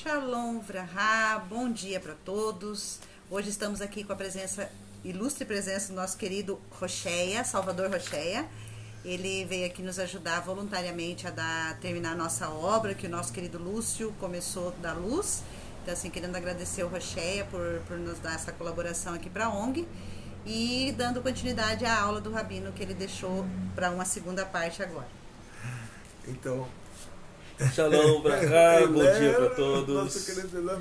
Shalom Vrahá, bom dia para todos. Hoje estamos aqui com a ilustre presença do nosso querido Rocheia, Salvador Rocheia. Ele veio aqui nos ajudar voluntariamente a terminar a nossa obra, que o nosso querido Lúcio começou da luz. Então, assim, querendo agradecer o Rocheia por nos dar essa colaboração aqui para a ONG e dando continuidade à aula do Rabino que ele deixou para uma segunda parte agora. Então, Shalom, Brahá, bom dia para todos.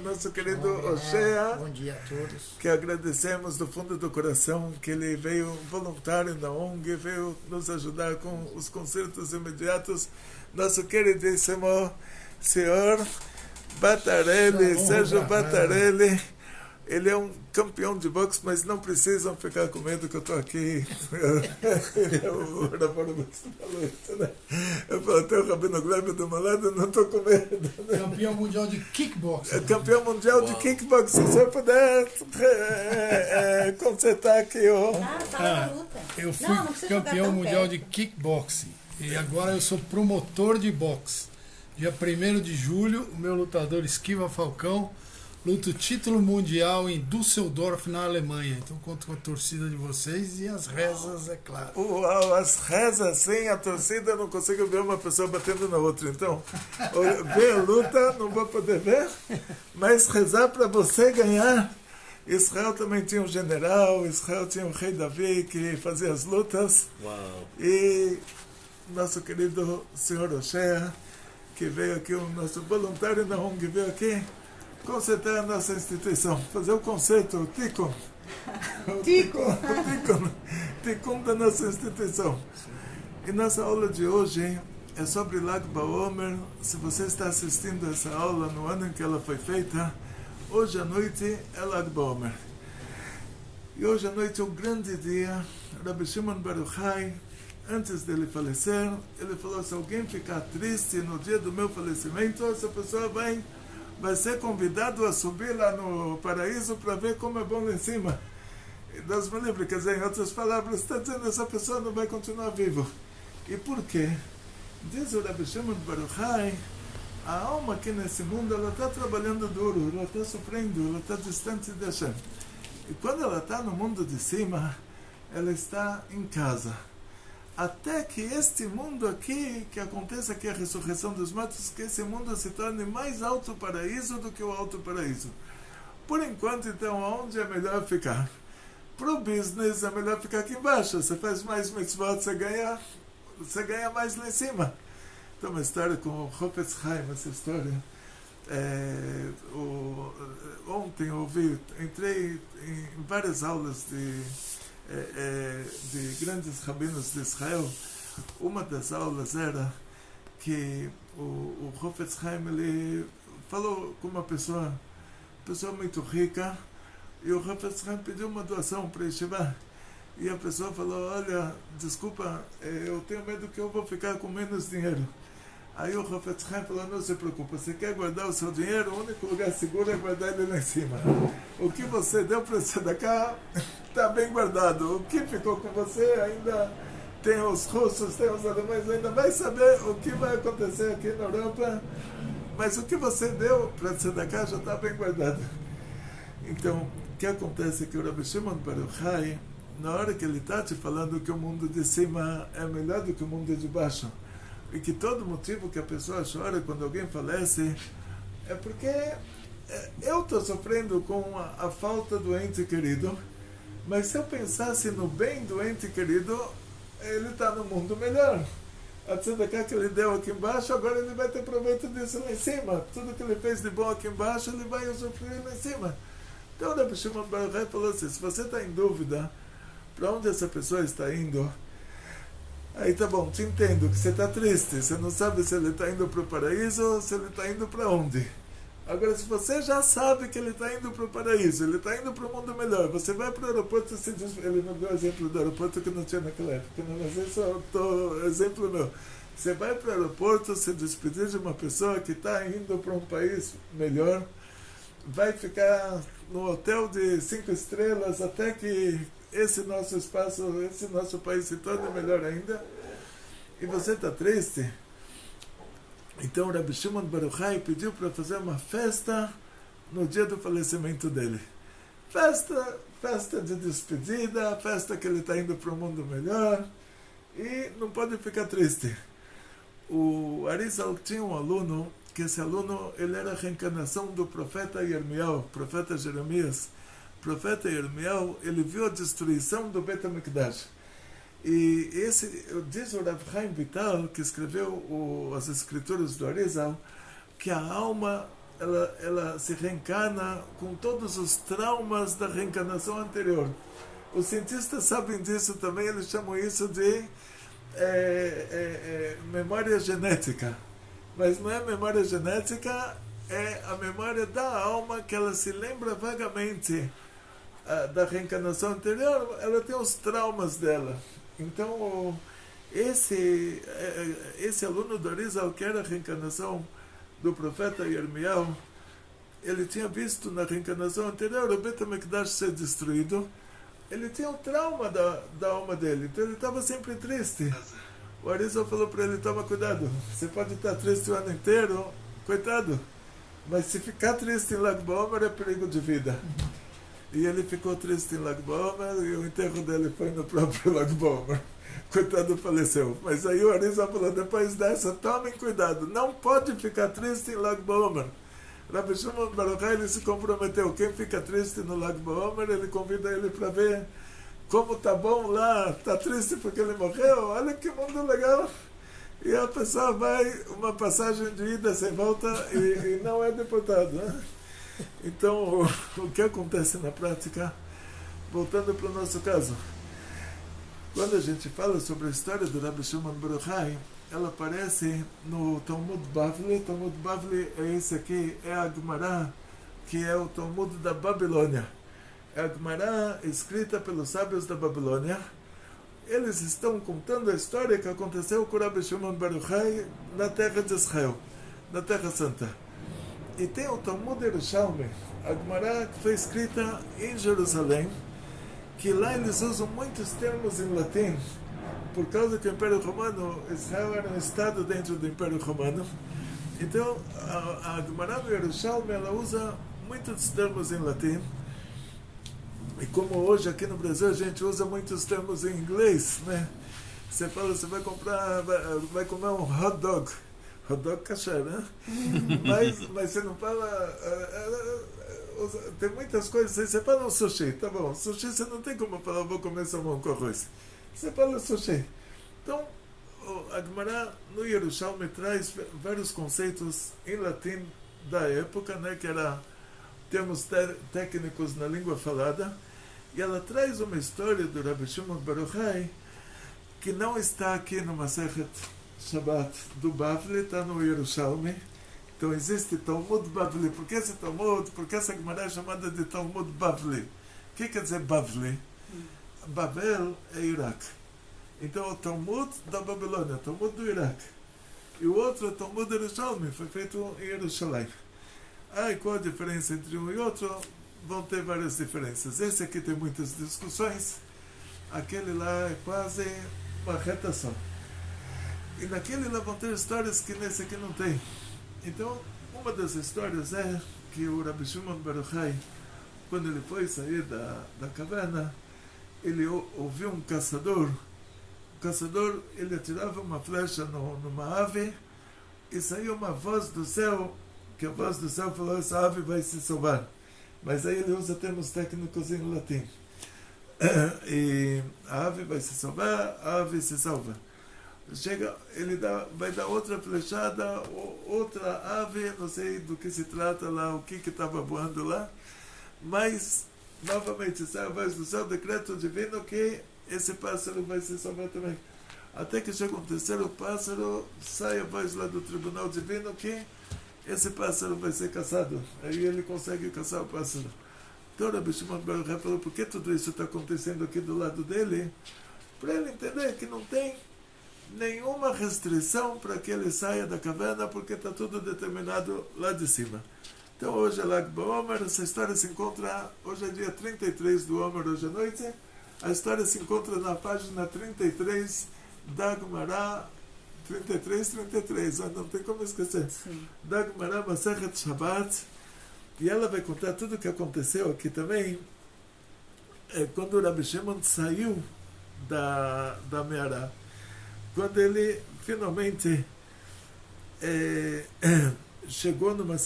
Nosso querido Rocheia, bom dia a todos. Que agradecemos do fundo do coração que ele veio voluntário da ONG, veio nos ajudar com os concertos imediatos. Nosso queridíssimo senhor Batarelli, Sérgio Batarelli. Ele é um campeão de boxe, mas não precisam ficar com medo que eu estou aqui. Ele é o Rabino que falou isso, né? Eu falo, tem o Rabino Gleb do meu lado, eu não estou com medo. Né? Campeão mundial de kickboxing. Campeão mundial de kickboxing. Se eu puder consertar aqui o... Fala da luta. Eu fui campeão mundial de kickboxing. E agora eu sou promotor de boxe. Dia 1º de julho, o meu lutador Esquiva Falcão luta o título mundial em Düsseldorf, na Alemanha. Então, conto com a torcida de vocês e as rezas, é claro. Uau, as rezas, sim, a torcida, eu não consigo ver uma pessoa batendo na outra. Então, ver a luta, não vou poder ver, mas rezar para você ganhar. Israel também tinha um general, Israel tinha o rei Davi, que fazia as lutas. Uau. E nosso querido senhor Rocheia, que veio aqui, o nosso voluntário da ONG, veio aqui consertar a nossa instituição, fazer o conserto, o Tikkun da nossa instituição. E nossa aula de hoje é sobre Lag BaOmer. Se você está assistindo essa aula no ano em que ela foi feita, hoje à noite é Lag BaOmer. E hoje à noite é um grande dia. Rabbi Shimon Bar Yochai, antes dele falecer, ele falou: se alguém ficar triste no dia do meu falecimento, essa pessoa vai ser convidado a subir lá no paraíso para ver como é bom lá em cima. E Deus me livre, quer dizer, em outras palavras, está dizendo que essa pessoa não vai continuar vivo. E por quê? Diz o Rabbi Shimon Bar Yochai, a alma aqui nesse mundo, ela está trabalhando duro, ela está sofrendo, ela está distante de Hashem. E quando ela está no mundo de cima, ela está em casa. Até que este mundo aqui, que aconteça aqui a ressurreição dos mortos, que esse mundo se torne mais alto paraíso do que o alto paraíso. Por enquanto, então, onde é melhor ficar? Para o business é melhor ficar aqui embaixo. Você faz mais mitzvot, você ganha mais lá em cima. Então, uma história com o Chofetz Chaim, essa história. Ontem eu entrei em várias aulas de grandes rabinos de Israel. Uma das aulas era que o Chofetz Chaim, ele falou com uma pessoa muito rica, e o Chofetz Chaim pediu uma doação para Yeshiva, e a pessoa falou: olha, desculpa, eu tenho medo que eu vou ficar com menos dinheiro. Aí o Chofetz Chaim falou: não se preocupe, você quer guardar o seu dinheiro, o único lugar seguro é guardar ele lá em cima. O que você deu para tzedakah está bem guardado. O que ficou com você ainda tem os russos, tem os alemães, ainda vai saber o que vai acontecer aqui na Europa, mas o que você deu para tzedakah já está bem guardado. Então, o que acontece é que o Rabbi Shimon Bar Yochai, na hora que ele está te falando que o mundo de cima é melhor do que o mundo de baixo, e que todo motivo que a pessoa chora quando alguém falece é porque eu estou sofrendo com a falta do ente querido, mas se eu pensasse no bem do ente querido, ele está no mundo melhor. A tzedakah que ele deu aqui embaixo, agora ele vai ter proveito disso lá em cima. Tudo que ele fez de bom aqui embaixo, ele vai usufruir lá em cima. Então o Rabbi Shimon Bar Yochai falou assim: se você está em dúvida para onde essa pessoa está indo, aí tá bom, te entendo que você está triste, você não sabe se ele está indo para o paraíso ou se ele está indo para onde. Agora, se você já sabe que ele está indo para o paraíso, ele está indo para o mundo melhor, você vai para o aeroporto, ele não deu exemplo do aeroporto que não tinha naquela época, mas esse é o exemplo meu. Você vai para o aeroporto se despedir de uma pessoa que está indo para um país melhor, vai ficar no hotel de 5 estrelas até que esse nosso espaço, esse nosso país se torne melhor ainda, e você está triste. Então Rabbi Shimon Bar Yochai pediu para fazer uma festa no dia do falecimento dele. Festa de despedida, festa que ele está indo para um mundo melhor, e não pode ficar triste. O Arizal tinha um aluno, que esse aluno ele era a reencarnação do profeta Yirmiyahu, profeta Jeremias. O profeta Yirmiyahu, ele viu a destruição do Bet HaMikdash. E diz o Rav Chaim Vital, que escreveu as escrituras do Arizal, que a alma ela se reencarna com todos os traumas da reencarnação anterior. Os cientistas sabem disso também, eles chamam isso de memória genética. Mas não é memória genética, é a memória da alma que ela se lembra vagamente da reencarnação anterior, ela tem os traumas dela. Então, esse aluno do Arizal, que era a reencarnação do profeta Yirmiyahu, ele tinha visto na reencarnação anterior o Bet HaMikdash ser destruído. Ele tinha um trauma da alma dele, então ele estava sempre triste. O Arizal falou para ele: toma cuidado, você pode estar triste o ano inteiro, coitado, mas se ficar triste em Lag BaOmer é perigo de vida. E ele ficou triste em Lag BaOmer, e o enterro dele foi no próprio Lag BaOmer. Coitado, faleceu. Mas aí o Arizal falou: depois dessa, tomem cuidado, não pode ficar triste em Lag BaOmer. Rabbi Shimon Bar Yochai, ele se comprometeu: quem fica triste no Lag BaOmer, ele convida ele para ver como tá bom lá, tá triste porque ele morreu, olha que mundo legal. E a pessoa vai, uma passagem de ida sem volta, e não é deportado, né? Então, o que acontece na prática? Voltando para o nosso caso, quando a gente fala sobre a história do Rabbi Shimon Bar Yochai, ela aparece no Talmud Bavli. Talmud Bavli é esse aqui, é a Gemara, que é o Talmud da Babilônia. É a Gemara escrita pelos sábios da Babilônia. Eles estão contando a história que aconteceu com o Rabbi Shimon Bar Yochai na terra de Israel, na Terra Santa. E tem o Talmud Yerushalmi, a Gemara que foi escrita em Jerusalém, que lá eles usam muitos termos em latim, por causa que o Império Romano, Israel era um estado dentro do Império Romano. Então, a Gemara do Yerushalmi, ela usa muitos termos em latim. E como hoje aqui no Brasil a gente usa muitos termos em inglês, né? Você fala, você vai comprar, vai comer um hot dog kasher, né? Mas você não fala... tem muitas coisas aí. Você fala um sushi, tá bom. Sushi você não tem como falar, vou comer salmão com arroz. Você fala sushi. Então, a Gemara no Yerushalmi traz vários conceitos em latim da época, né? Que era termos técnicos na língua falada. E ela traz uma história do Rabbi Shimon Bar Yochai que não está aqui no Masechet Shabbat do Bavli, está no Yerushalmi. Então existe Talmud Bavli. Por que esse Talmud? Porque essa Gemara é chamada de Talmud Bavli. O que quer dizer Bavli? Babel é Iraque. Então o Talmud da Babilônia, o Talmud do Iraque. E o outro, o Talmud Yerushalmi, foi feito em Jerusalém. E qual a diferença entre um e outro? Vão ter várias diferenças. Esse aqui tem muitas discussões. Aquele lá é quase uma reta só. E naquele lá vão ter histórias que nesse aqui não tem. Então, uma das histórias é que o Rabbi Shimon Bar Yochai, quando ele foi sair da caverna, ele ouviu um caçador. O caçador, ele atirava uma flecha numa ave e saiu uma voz do céu, que a voz do céu falou: essa ave vai se salvar. Mas aí ele usa termos técnicos em latim. E a ave vai se salvar, a ave se salva. Chega, ele vai dar outra flechada, outra ave, não sei do que se trata lá, o que estava voando lá, mas novamente sai a voz do céu, decreto divino que esse pássaro vai se salvar também. Até que chega um terceiro pássaro, sai a voz lá do tribunal divino que esse pássaro vai ser caçado. Aí ele consegue caçar o pássaro. Então Rabbi Shimon Bar Yochai falou: por que tudo isso está acontecendo aqui do lado dele? Para ele entender que não tem nenhuma restrição para que ele saia da caverna, porque está tudo determinado lá de cima. Então hoje é Lag BaOmer, essa história se encontra, hoje é dia 33 do Omer, hoje à noite, a história se encontra na página 33 da Gemara 33, 33, não tem como esquecer. Sim. Da Gemara Masechet Shabbat, e ela vai contar tudo o que aconteceu aqui também, quando o Rabbi Shimon saiu da Meara, quando ele finalmente chegou na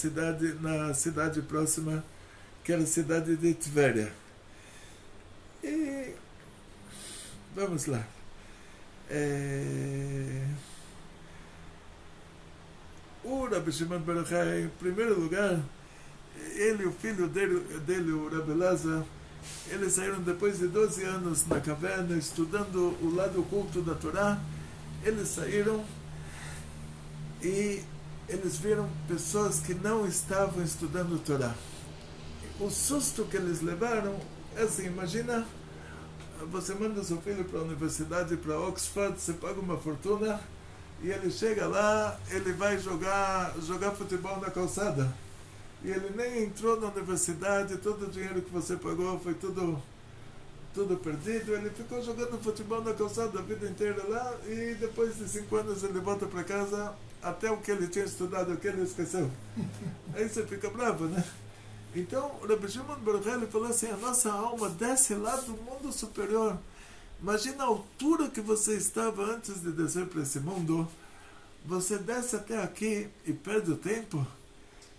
cidade próxima, que era a cidade de Tveria. E vamos lá. O Rabbi Shimon Bar Yochai, em primeiro lugar, ele e o filho dele, o Rabbi Elazar, eles saíram depois de 12 anos na caverna, estudando o lado oculto da Torá. Eles saíram e eles viram pessoas que não estavam estudando Torá. O susto que eles levaram é assim, imagina, você manda seu filho para a universidade, para Oxford, você paga uma fortuna, e ele chega lá, ele vai jogar futebol na calçada. E ele nem entrou na universidade, todo o dinheiro que você pagou foi tudo perdido. Ele ficou jogando futebol na calçada a vida inteira lá, e depois de 5 anos ele volta para casa, até o que ele tinha estudado, o que ele esqueceu. Aí você fica bravo, né? Então, o Rabbi Shimon Bar Yochai falou assim, a nossa alma desce lá do mundo superior. Imagina a altura que você estava antes de descer para esse mundo. Você desce até aqui e perde o tempo.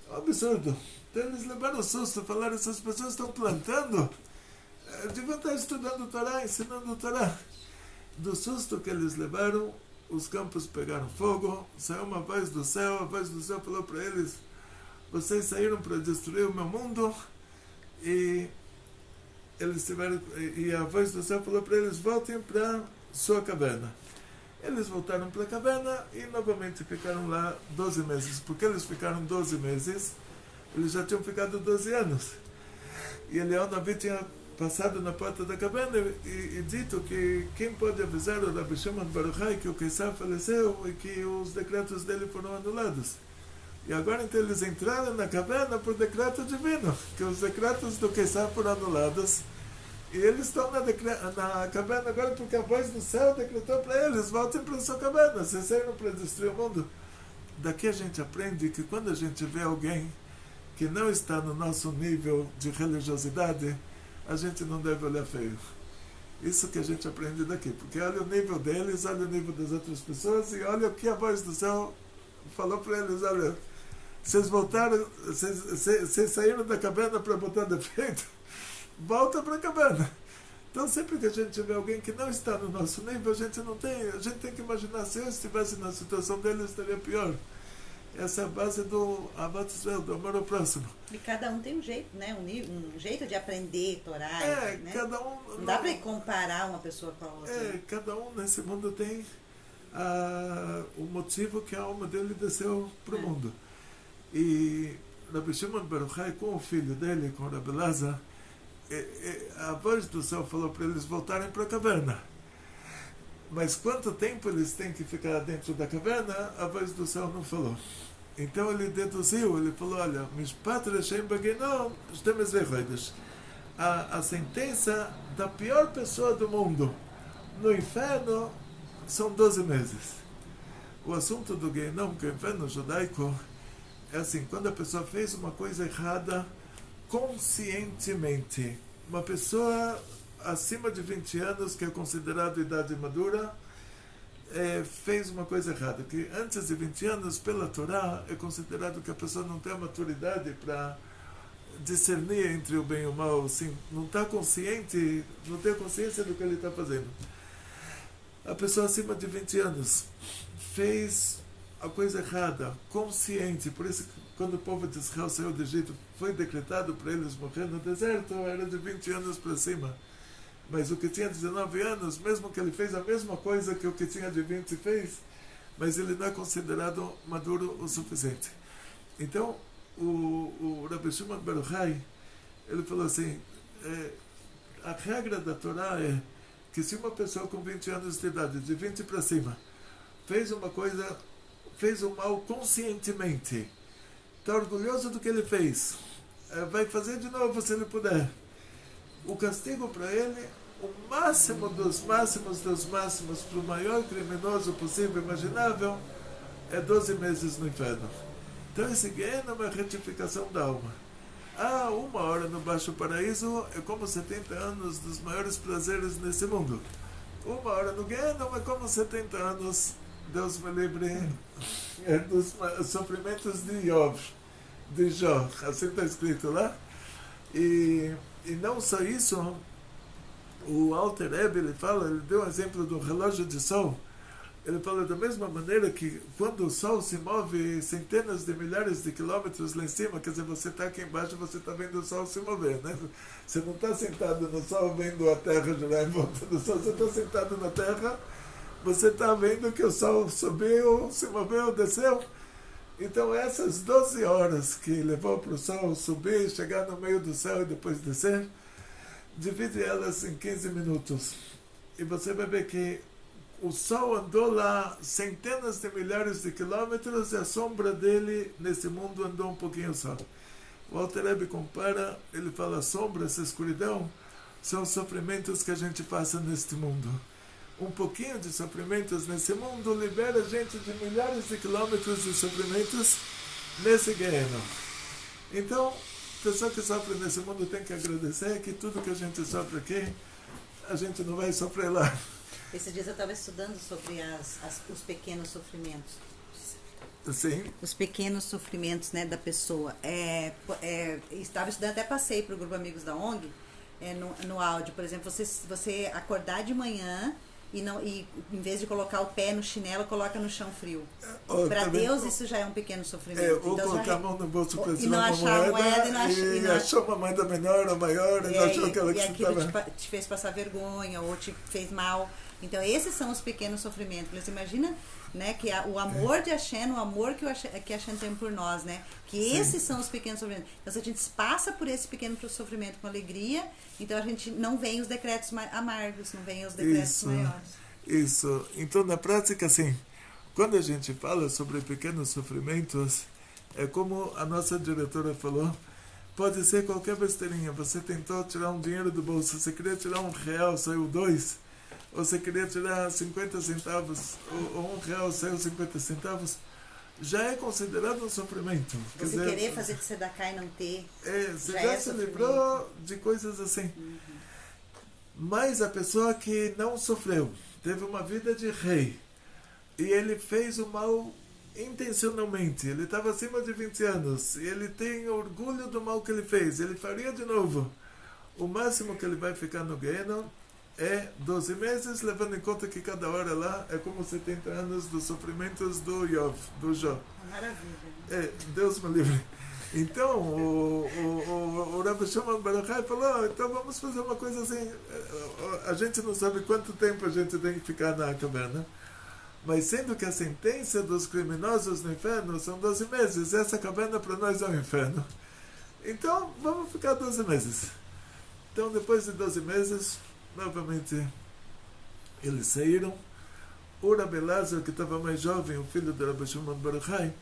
É um absurdo. Então eles levaram o susto, falaram, essas pessoas estão plantando. Deviam estar estudando Torá, ensinando Torá. Do susto que eles levaram, os campos pegaram fogo, saiu uma voz do céu, a voz do céu falou para eles, vocês saíram para destruir o meu mundo, e eles tiveram, e a voz do céu falou para eles, voltem para sua caverna. Eles voltaram para a caverna e novamente ficaram lá 12 meses. Porque eles ficaram 12 meses, eles já tinham ficado 12 anos. E Eliyahu Navi tinha passado na porta da caverna e dito que quem pode avisar o Rabbi Shimon Bar Yochai que o Keisar faleceu e que os decretos dele foram anulados. E agora então eles entraram na caverna por decreto divino, que os decretos do Keisar foram anulados. E eles estão na caverna agora porque a voz do céu decretou para eles, voltem para a sua caverna, vocês saíram para destruir o mundo. Daqui a gente aprende que quando a gente vê alguém que não está no nosso nível de religiosidade, a gente não deve olhar feio. Isso que a gente aprende daqui, porque olha o nível deles, olha o nível das outras pessoas e olha o que a voz do céu falou para eles, olha, vocês voltaram, vocês saíram da caverna para botar defeito, volta para a caverna. Então sempre que a gente vê alguém que não está no nosso nível, a gente tem que imaginar, se eu estivesse na situação dele, estaria pior. Essa é a base do Ahavat Israel, do amor ao próximo. E cada um tem um jeito, né? Um jeito de aprender Torá. Né? Cada um... Não dá para comparar uma pessoa com a outra. Cada um nesse mundo tem o motivo que a alma dele desceu para o mundo. E Rabbi Shimon Bar Yochai, com o filho dele, com o Rabbi Elazar, a voz do céu falou para eles voltarem para a caverna. Mas quanto tempo eles têm que ficar dentro da caverna, a voz do céu não falou. Então ele deduziu, ele falou, olha, Mishpat Reshem Bagenom, a sentença da pior pessoa do mundo no inferno são 12 meses. O assunto do Genom, que é o inferno judaico, é assim, quando a pessoa fez uma coisa errada conscientemente, uma pessoa acima de 20 anos, que é considerado idade madura, fez uma coisa errada, que antes de 20 anos, pela Torá, é considerado que a pessoa não tem a maturidade para discernir entre o bem e o mal, assim, não está consciente, não tem a consciência do que ele está fazendo. A pessoa acima de 20 anos fez a coisa errada, consciente, por isso que quando o povo de Israel saiu do Egito, foi decretado para eles morrer no deserto, era de 20 anos para cima. Mas o que tinha 19 anos, mesmo que ele fez a mesma coisa que o que tinha de 20 fez, mas ele não é considerado maduro o suficiente. Então, o Rabbi Shimon Bar Yochai, ele falou assim, a regra da Torá é que se uma pessoa com 20 anos de idade, de 20 para cima, fez uma coisa, fez o mal conscientemente, está orgulhoso do que ele fez, vai fazer de novo se ele puder. O castigo para ele o máximo dos máximos para o maior criminoso possível, imaginável, é 12 meses no inferno. Então esse Gehenna é uma retificação da alma. 1 hora no Baixo Paraíso é como 70 anos dos maiores prazeres nesse mundo. 1 hora no Gehenna é como 70 anos, Deus me livre, dos sofrimentos de Yov, de Jó, assim está escrito lá. E não só isso, o Alter Rebbe, ele deu um exemplo do relógio de sol. Ele fala da mesma maneira que quando o sol se move centenas de milhares de quilômetros lá em cima, quer dizer, você está aqui embaixo, você está vendo o sol se mover, né? Você não está sentado no sol vendo a terra girar em volta do sol, você está sentado na terra, você está vendo que o sol subiu, se moveu, desceu. Então essas 12 horas que levou para o sol subir, chegar no meio do céu e depois descer, divide elas em 15 minutos. E você vai ver que o sol andou lá centenas de milhares de quilômetros e a sombra dele nesse mundo andou um pouquinho só. O Alter Rebbe compara, ele fala, a sombra, essa escuridão, são os sofrimentos que a gente passa neste mundo. Um pouquinho de sofrimentos nesse mundo libera a gente de milhares de quilômetros de sofrimentos nesse Gehenna. Então, a pessoa que sofre nesse mundo tem que agradecer que tudo que a gente sofre aqui, a gente não vai sofrer lá. Esses dias eu estava estudando sobre os pequenos sofrimentos. Sim. Os pequenos sofrimentos, né, da pessoa. Estava estudando, até passei para o grupo Amigos da ONG, no áudio, por exemplo, você acordar de manhã e em vez de colocar o pé no chinelo, coloca no chão frio. Para Deus isso já é um pequeno sofrimento. Ou colocar a mão no bolso para e não achar a moeda e achou uma moeda menor ou maior e não achou aquela que você estava... te fez passar vergonha ou te fez mal. Então esses são os pequenos sofrimentos. Você imagina, né, que o amor de Hashem, o amor que Hashem tem por nós, né? Que Sim. Esses são os pequenos sofrimentos. Então se a gente passa por esse pequeno sofrimento com alegria, então a gente não vem os decretos amargos, não vem os decretos maiores. Isso. Então na prática, assim, quando a gente fala sobre pequenos sofrimentos, é como a nossa diretora falou, pode ser qualquer besteirinha. Você tentou tirar um dinheiro do bolso, você queria tirar R$1, saiu 2. Ou você queria tirar 50 centavos, ou R$1 saiu 50 centavos, já é considerado um sofrimento. Você dizer, querer fazer de tzedakah e não ter. Você já se livrou de coisas assim. Mas a pessoa que não sofreu, teve uma vida de rei, e ele fez o mal intencionalmente, ele estava acima de 20 anos, e ele tem orgulho do mal que ele fez, ele faria de novo. O máximo que ele vai ficar no Gehenna é 12 meses, levando em conta que cada hora lá é como 70 anos dos sofrimentos do Yov, do Jó. Maravilha. Deus me livre. Então, o Rabbi Shimon Bar Yochai falou, então vamos fazer uma coisa assim, a gente não sabe quanto tempo a gente tem que ficar na caverna, mas sendo que a sentença dos criminosos no inferno são 12 meses, essa caverna para nós é um inferno. Então, vamos ficar 12 meses. Então, depois de 12 meses, novamente, eles saíram. O Rabbi Elazar, que estava mais jovem, o filho do Rabbi Shimon Bar Yochai,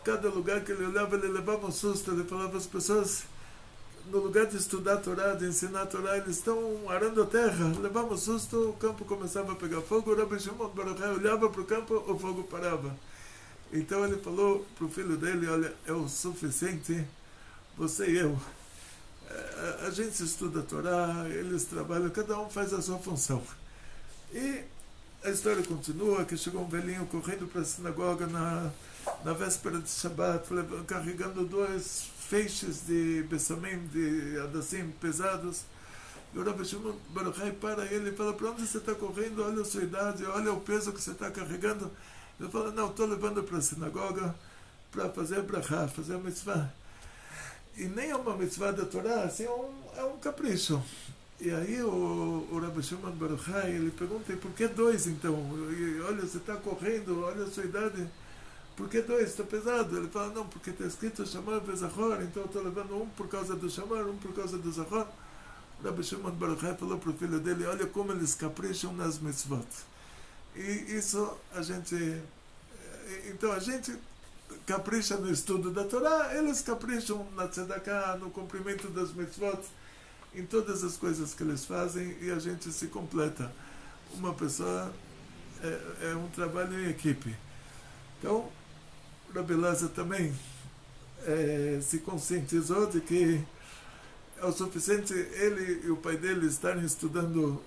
cada lugar que ele olhava, ele levava um susto. Ele falava às pessoas, no lugar de estudar a Torá, de ensinar a Torá, eles estão arando a terra. Levava um susto, o campo começava a pegar fogo. O Rabbi Shimon Bar Yochai olhava para o campo, o fogo parava. Então ele falou para o filho dele, olha, é o suficiente, você e eu. A gente estuda a Torá, eles trabalham, cada um faz a sua função. E a história continua, que chegou um velhinho correndo para a sinagoga na véspera de Shabbat, carregando 2 feixes de bessamim, de adassim pesados. E o Rabbi Shimon Bar Yochai para ele e fala, para onde você está correndo? Olha a sua idade, olha o peso que você está carregando. Ele fala, não, estou levando para a sinagoga para fazer a brachá, fazer a mitzvah. E nem é uma mitzvah da Torá, assim, é um capricho. E aí o Rabbi Shimon Bar Yochai, ele pergunta, e por que 2 então? E, olha, você está correndo, olha a sua idade, por que 2? Está pesado. Ele fala, não, porque está escrito Shamar vezachor, então eu estou levando um por causa do Shamar, um por causa do Zachor. O Rabbi Shimon Bar Yochai falou para o filho dele, olha como eles capricham nas mitzvot. E isso a gente... Então a gente capricha no estudo da Torá, eles capricham na tzedakah, no cumprimento das mitzvot. em todas as coisas que eles fazem e a gente se completa. Uma pessoa é um trabalho em equipe. Então, Rabbi Elazar também se conscientizou de que é o suficiente ele e o pai dele estarem estudando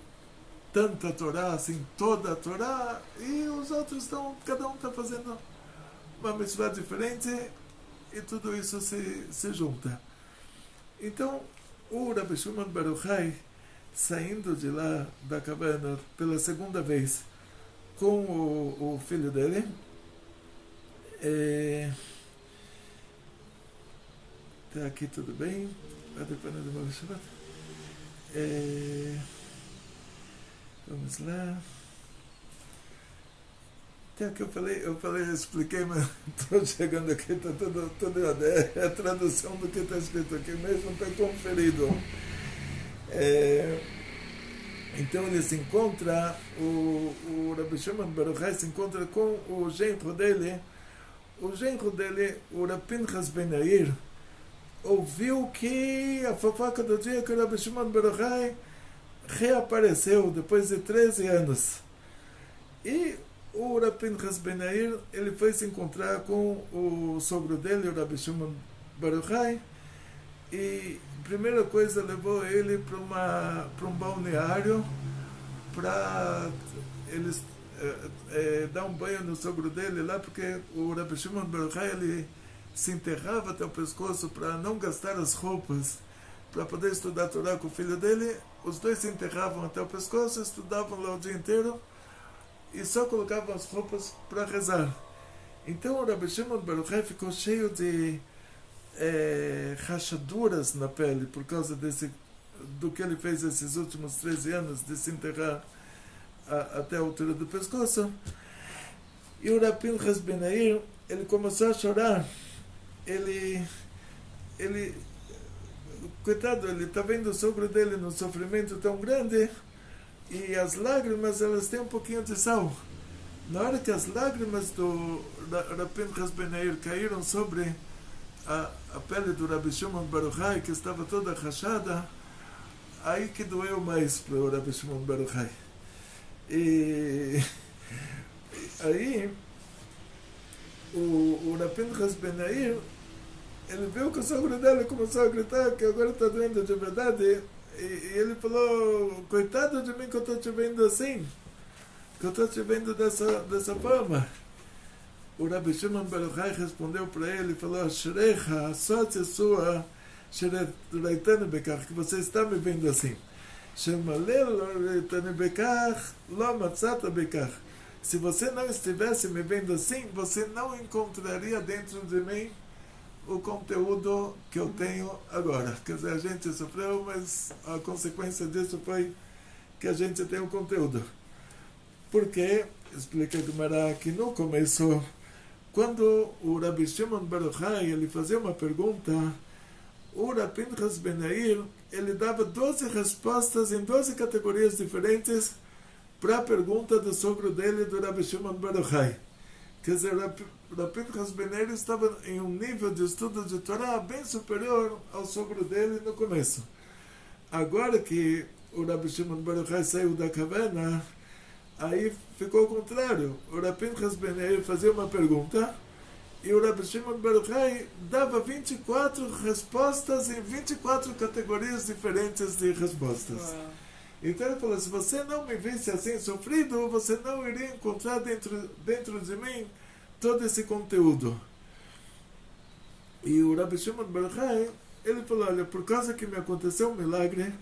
tanta Torá, assim, toda a Torá, e os outros cada um está fazendo uma mitzvah diferente, e tudo isso se junta. Então, o Rabbi Shimon Bar Yochai, saindo de lá da caverna pela segunda vez com o filho dele, está aqui tudo bem? Vamos lá. Até que eu expliquei, mas estou chegando aqui, está tudo é a tradução do que está escrito aqui mesmo, está conferido. Então ele se encontra, o Rabbi Shimon Bar Yochai se encontra com o genro dele, o Rav Pinchas Ben Yair, ouviu que a fofoca do dia que o Rabbi Shimon Bar Yochai reapareceu depois de 13 anos. E o Rav Pinchas Ben Yair, ele foi se encontrar com o sogro dele, o Rabbi Shimon Bar Yochai, e a primeira coisa levou ele para um balneário para eles dar um banho no sogro dele lá, porque o Rabbi Shimon Bar Yochai, ele se enterrava até o pescoço para não gastar as roupas para poder estudar a Torá com o filho dele. Os dois se enterravam até o pescoço, estudavam lá o dia inteiro e só colocavam as roupas para rezar. Então o Rabbi Shimon Bar Yochai ficou cheio de rachaduras na pele por causa do que ele fez esses últimos 13 anos de se enterrar até a altura do pescoço. E o Rav Pinchas Ben Yair, ele começou a chorar. Ele coitado, ele está vendo o sogro dele num sofrimento tão grande, e as lágrimas, elas têm um pouquinho de sal. Na hora que as lágrimas do Rav Pinchas Ben Yair caíram sobre a pele do Rabbi Shimon Bar Yochai, que estava toda rachada, aí que doeu mais para o Rabbi Shimon Bar Yochai. E aí o Rav Pinchas Ben Yair, ele viu que o sogro dele começou a gritar que agora está doendo de verdade, e ele falou: coitado de mim que eu estou te vendo assim, que eu estou te vendo dessa forma. O Rabbi Shimon Bar Yochai respondeu para ele e falou: Shrecha, a sorte sua, Shreitani Bekach, que você está me vendo assim. Shemalel Reitani Bekach, Lo Matzata Bekach. Se você não estivesse me vendo assim, você não encontraria dentro de mim o conteúdo que eu tenho agora. Quer dizer, a gente sofreu, mas a consequência disso foi que a gente tem o conteúdo. Porque, explica a Gemara que no começo, quando o Rabbi Shimon Bar Yochai, ele fazia uma pergunta, o Rav Pinchas Ben Yair, ele dava 12 respostas em 12 categorias diferentes para a pergunta do sogro dele, do Rabbi Shimon Bar Yochai. Quer dizer, o Rav Pinchas Ben Yair estava em um nível de estudo de Torá bem superior ao sogro dele no começo. Agora que o Rabbi Shimon Bar Yochai saiu da caverna, aí ficou o contrário. O Rav Pinchas Ben Yair fazia uma pergunta e o Rabbi Shimon Bar Yochai dava 24 respostas em 24 categorias diferentes de respostas. Uau. Então ele falou: se você não me visse assim sofrido, você não iria encontrar dentro de mim todo esse conteúdo. E o Rabbi Shimon Bar Yochai, ele falou: olha, por causa que me aconteceu um milagre,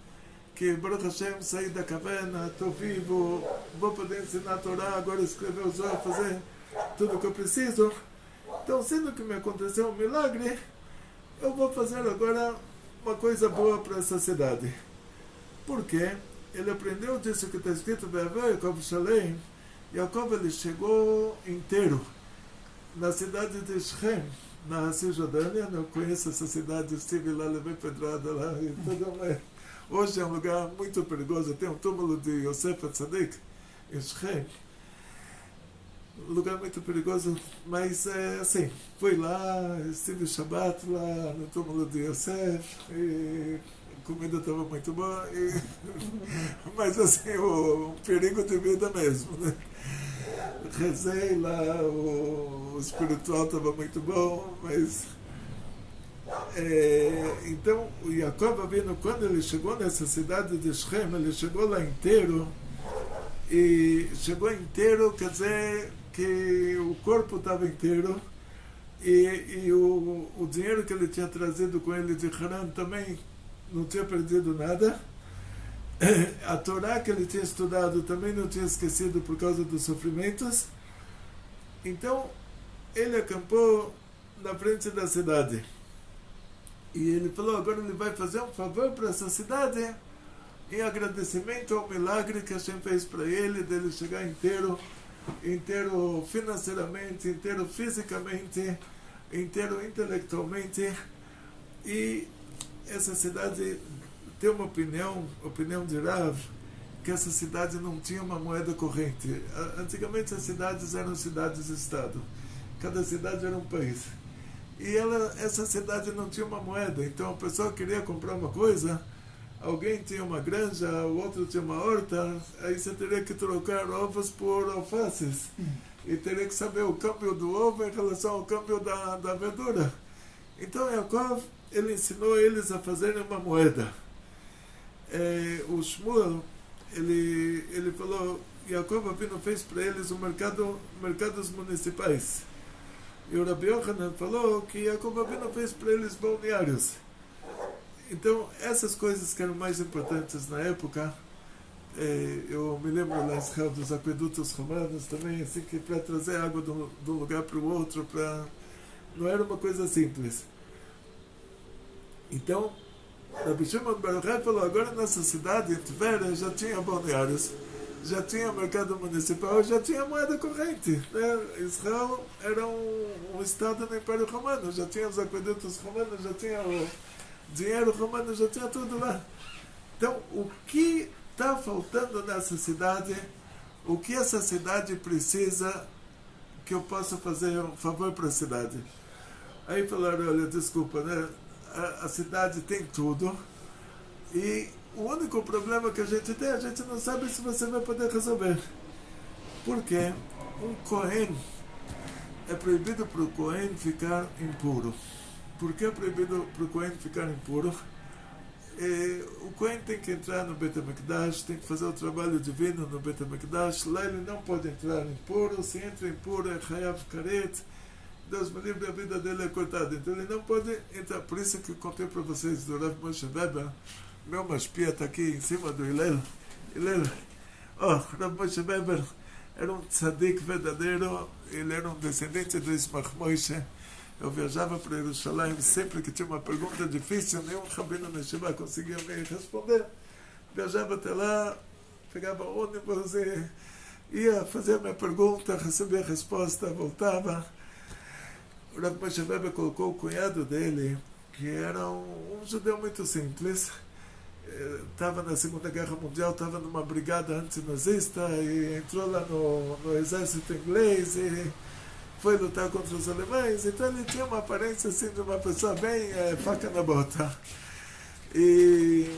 que Baruch Hashem, saí da caverna, estou vivo, vou poder ensinar a Torá, agora escrever o Zohar, fazer tudo o que eu preciso. Então, sendo que me aconteceu um milagre, eu vou fazer agora uma coisa boa para essa cidade. Por quê? Ele aprendeu disso que está escrito, Yaakov Shalem. Yaakov, ele chegou inteiro na cidade de Shechem, na Cisjordânia. Eu conheço essa cidade, estive lá, levei pedrada lá e tudo mais. Hoje é um lugar muito perigoso, tem um túmulo de Yosef Atzadik em Shechem. um lugar muito perigoso, mas assim, fui lá, estive Shabbat lá no túmulo de Yosef, e a comida estava muito boa, mas assim, o perigo de vida mesmo, né? Rezei lá, o espiritual estava muito bom, mas... então, o Yaakov Avinu, quando ele chegou nessa cidade de Shem, ele chegou lá inteiro, e chegou inteiro, quer dizer que o corpo estava inteiro, e o dinheiro que ele tinha trazido com ele de Haran também não tinha perdido nada. A Torá que ele tinha estudado também não tinha esquecido por causa dos sofrimentos. Então ele acampou na frente da cidade e ele falou, agora ele vai fazer um favor para essa cidade em agradecimento ao milagre que a Hashem fez para ele, dele chegar inteiro financeiramente, inteiro fisicamente, inteiro intelectualmente. E essa cidade tem uma opinião de Rav, que essa cidade não tinha uma moeda corrente. Antigamente as cidades eram cidades-estado. Cada cidade era um país. E essa cidade não tinha uma moeda. Então a pessoa queria comprar uma coisa, alguém tinha uma granja, o outro tinha uma horta, aí você teria que trocar ovos por alfaces. E teria que saber o câmbio do ovo em relação ao câmbio da verdura. Então Yaakov, ele ensinou eles a fazerem uma moeda. O Shmuel, ele falou, Yaakov Avinu fez para eles mercados municipais. E o Rabi Yochanan falou que Yaakov Avinu fez para eles balneários. Então, essas coisas que eram mais importantes na época, eu me lembro lá em Israel dos aquedutos romanos também, assim, que para trazer água de um lugar para o outro, não era uma coisa simples. Então, Rabbi Shimon Bar Yochai falou, agora nessa cidade, em Tveria, já tinha balneários, já tinha mercado municipal, já tinha moeda corrente, né? Israel era um estado do Império Romano, já tinha os aquedutos romanos, já tinha o dinheiro romano, já tinha tudo lá. Então, o que está faltando nessa cidade, o que essa cidade precisa que eu possa fazer um favor para a cidade? Aí falaram, olha, desculpa, né? A cidade tem tudo e o único problema que a gente tem, a gente não sabe se você vai poder resolver. Por quê? Um Kohen, é proibido para o Kohen ficar impuro. Por que é proibido para o Kohen ficar impuro? O Kohen tem que entrar no Beit HaMikdash, tem que fazer o trabalho divino no Beit HaMikdash, lá ele não pode entrar impuro, se entra impuro é Chayav Karet, Deus me livre, a vida dele é cortada, então ele não pode entrar. Por isso que eu contei para vocês do Rav Moshe Weber, meu mashpia está aqui em cima do Hillel. Rav Moshe Weber era um tzadik verdadeiro, ele era um descendente do Ismach Moshe. Eu viajava para Jerusalém, sempre que tinha uma pergunta difícil, nenhum rabino na Yeshiva conseguia me responder. Viajava até lá, pegava ônibus e ia fazer a minha pergunta, recebia a resposta, voltava. O Rav Moshe Weber colocou o cunhado dele, que era um judeu muito simples, estava na Segunda Guerra Mundial, estava numa brigada antinazista e entrou lá no exército inglês e foi lutar contra os alemães. Então ele tinha uma aparência assim de uma pessoa bem faca na bota. E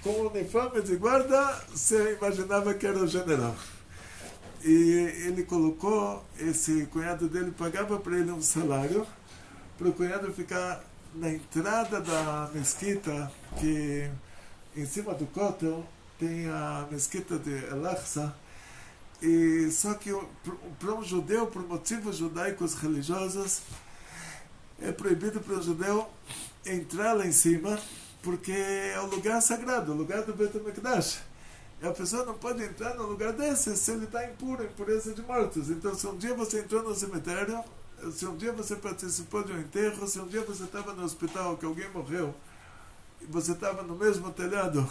com o uniforme de guarda, você imaginava que era o general. E ele colocou, esse cunhado dele pagava para ele um salário, para o cunhado ficar na entrada da mesquita, que em cima do Kotel tem a mesquita de El-Aqsa, e só que para um judeu, por motivos judaicos religiosos, é proibido para o judeu entrar lá em cima, porque é o lugar sagrado, o lugar do Beit HaMikdash. E a pessoa não pode entrar num lugar desse se ele está impuro, impureza de mortos. Então, se um dia você entrou no cemitério, se um dia você participou de um enterro, se um dia você estava no hospital, que alguém morreu, e você estava no mesmo telhado,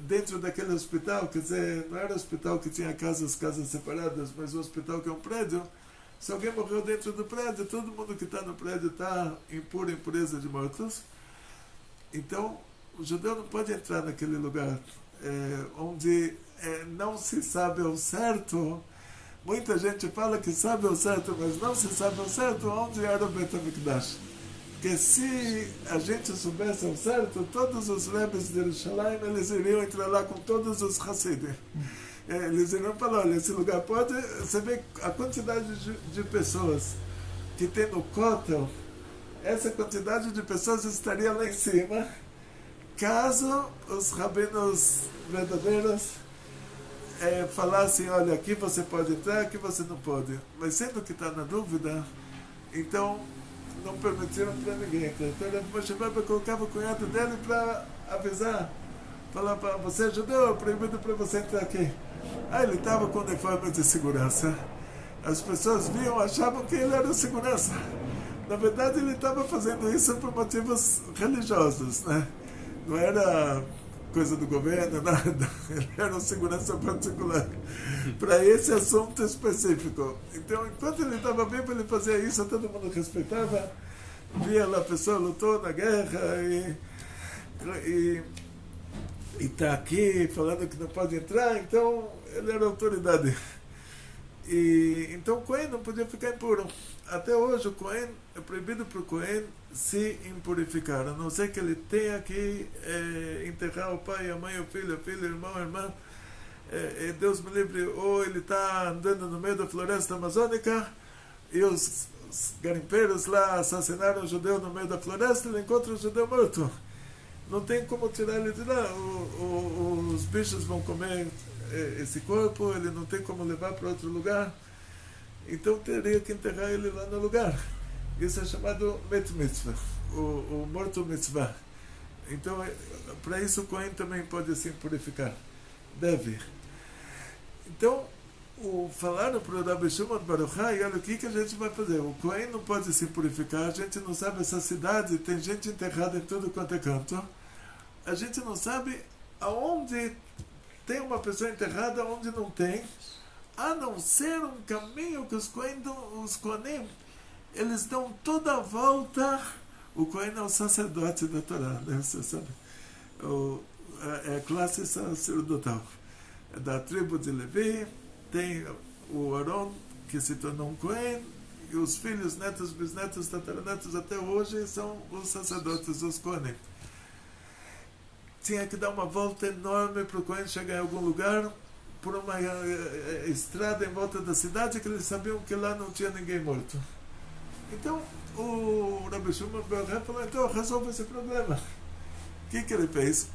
dentro daquele hospital, quer dizer, não era hospital que tinha casas separadas, mas um hospital que é um prédio, se alguém morreu dentro do prédio, todo mundo que está no prédio está impuro, impureza de mortos. Então, o judeu não pode entrar naquele lugar onde não se sabe ao certo, muita gente fala que sabe o certo, mas não se sabe o certo onde era o Beit HaMikdash. Porque se a gente soubesse o certo, todos os rebes de Jerusalém, eles iriam entrar lá com todos os Hassidim. Eles iriam falar, olha, esse lugar pode... Você vê a quantidade de pessoas que tem no Kotel, essa quantidade de pessoas estaria lá em cima, caso os rabinos verdadeiros falassem, olha, aqui você pode entrar, aqui você não pode. Mas sendo que está na dúvida, então não permitiram para ninguém entrar. Então o Moshe Baba colocava o cunhado dele para avisar, falar para você, judeu, é proibido para você entrar aqui. Aí ele estava com uniforme de segurança. As pessoas viam, achavam que ele era segurança. Na verdade, ele estava fazendo isso por motivos religiosos, né? Não era coisa do governo, nada. Ele era um segurança particular para esse assunto específico. Então, enquanto ele estava vivo, ele fazia isso, todo mundo respeitava. Via lá a pessoa lutou na guerra e está aqui falando que não pode entrar, então ele era autoridade. E então o Cohen não podia ficar impuro. Até hoje o Cohen é proibido para o Cohen se impurificar, a não ser que ele tenha que enterrar o pai, a mãe, o filho, o irmão, a irmã. Deus me livre, ou ele está andando no meio da floresta amazônica e os garimpeiros lá assassinaram um judeu no meio da floresta, ele encontra um judeu morto. Não tem como tirar ele de lá. Os bichos vão comer esse corpo, ele não tem como levar para outro lugar. Então teria que enterrar ele lá no lugar. Isso é chamado Met Mitzvah, o morto mitzvah. Então, para isso o Cohen também pode se purificar. Deve. Então, falaram para o Rabbi Shimon Bar Yochai, olha, o que a gente vai fazer? O Cohen não pode se purificar, a gente não sabe essa cidade, tem gente enterrada em tudo quanto é canto. A gente não sabe aonde tem uma pessoa enterrada, aonde não tem, a não ser um caminho que os Kohanim, eles dão toda a volta. O Cohen é o sacerdote da Torá, né? Você sabe? É a classe sacerdotal. É da tribo de Levi, tem o Aaron, que se tornou um Cohen, e os filhos, netos, bisnetos, tataranetos, até hoje são os sacerdotes, os Kohanim. Tinha que dar uma volta enorme para o Cohen chegar em algum lugar, por uma estrada em volta da cidade, que eles sabiam que lá não tinha ninguém morto. Então, o Rabbi Shimon Bar Yochai falou, então resolve esse problema. O que ele fez?